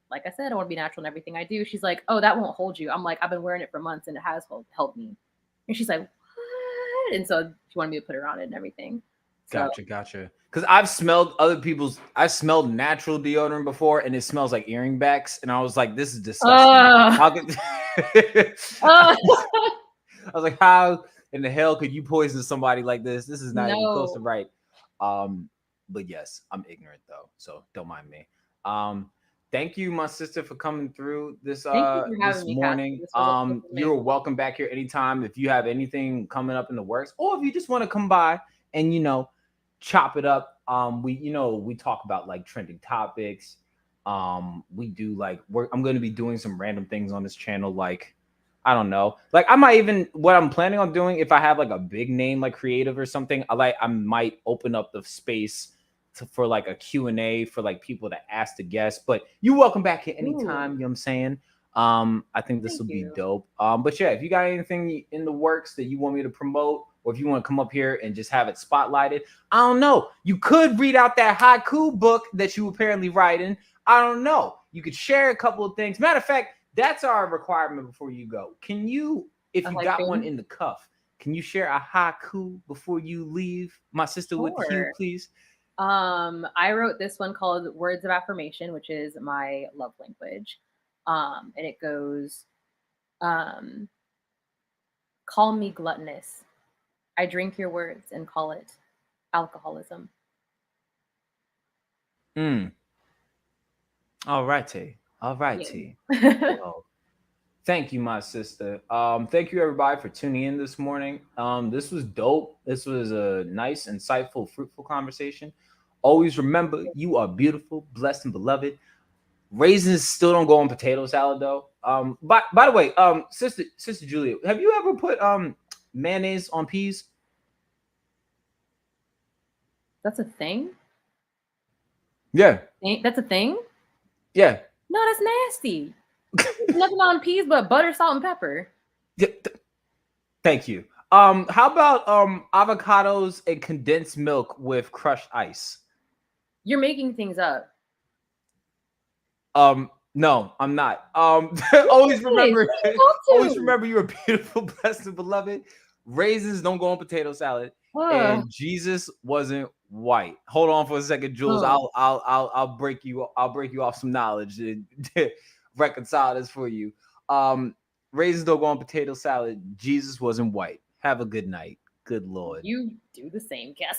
like I said, I want to be natural in everything I do." She's like, "Oh, that won't hold you." I'm like, "I've been wearing it for months and it has helped me." And she's like, "What?" And so she wanted me to put her on it and everything. So, Gotcha. Because I've smelled I smelled natural deodorant before, and it smells like earring backs, and I was like, "This is disgusting." I was like, "How in the hell could you poison somebody like this? This is not even close to right." But yes, I'm ignorant though, so don't mind me. Thank you, my sister, for coming through this morning. You're welcome back here anytime. If you have anything coming up in the works, or if you just want to come by and chop it up. We talk about like trending topics. We do I'm going to be doing some random things on this channel, like I don't know, like I might even, what I'm planning on doing, if I have like a big name like creative or something, I might open up the space for like a Q&A for like people to ask the guests. But you're welcome back here anytime. You know what I'm saying? I think this will be dope. But yeah, if you got anything in the works that you want me to promote, or if you want to come up here and just have it spotlighted, I don't know. You could read out that haiku book that you apparently writing. I don't know. You could share a couple of things. Matter of fact, that's our requirement before you go. Can you, if you got one in the cuff, can you share a haiku before you leave, my sister with the Q, please? I wrote this one called Words of Affirmation, which is my love language. And it goes, "Call me gluttonous. I drink your words and call it alcoholism." All righty. Well, thank you, my sister. Thank you everybody for tuning in this morning. This was dope. This was a nice, insightful, fruitful conversation. Always remember, you are beautiful, blessed, and beloved. Raisins still don't go on potato salad though. By the way, Sister Julia, have you ever put mayonnaise on peas? That's a thing? Yeah. That's a thing? Yeah. No, that's nasty. Nothing on peas but butter, salt, and pepper. Yeah. Thank you. How about avocados and condensed milk with crushed ice? You're making things up. No, I'm not. Always remember you're beautiful, blessed, and beloved. Raisins don't go on potato salad. And Jesus wasn't white. Hold on for a second, Jules. I'll break you off some knowledge to reconcile this for you. Raisins don't go on potato salad. Jesus wasn't white. Have a good night. Good Lord. You do the same, Casper.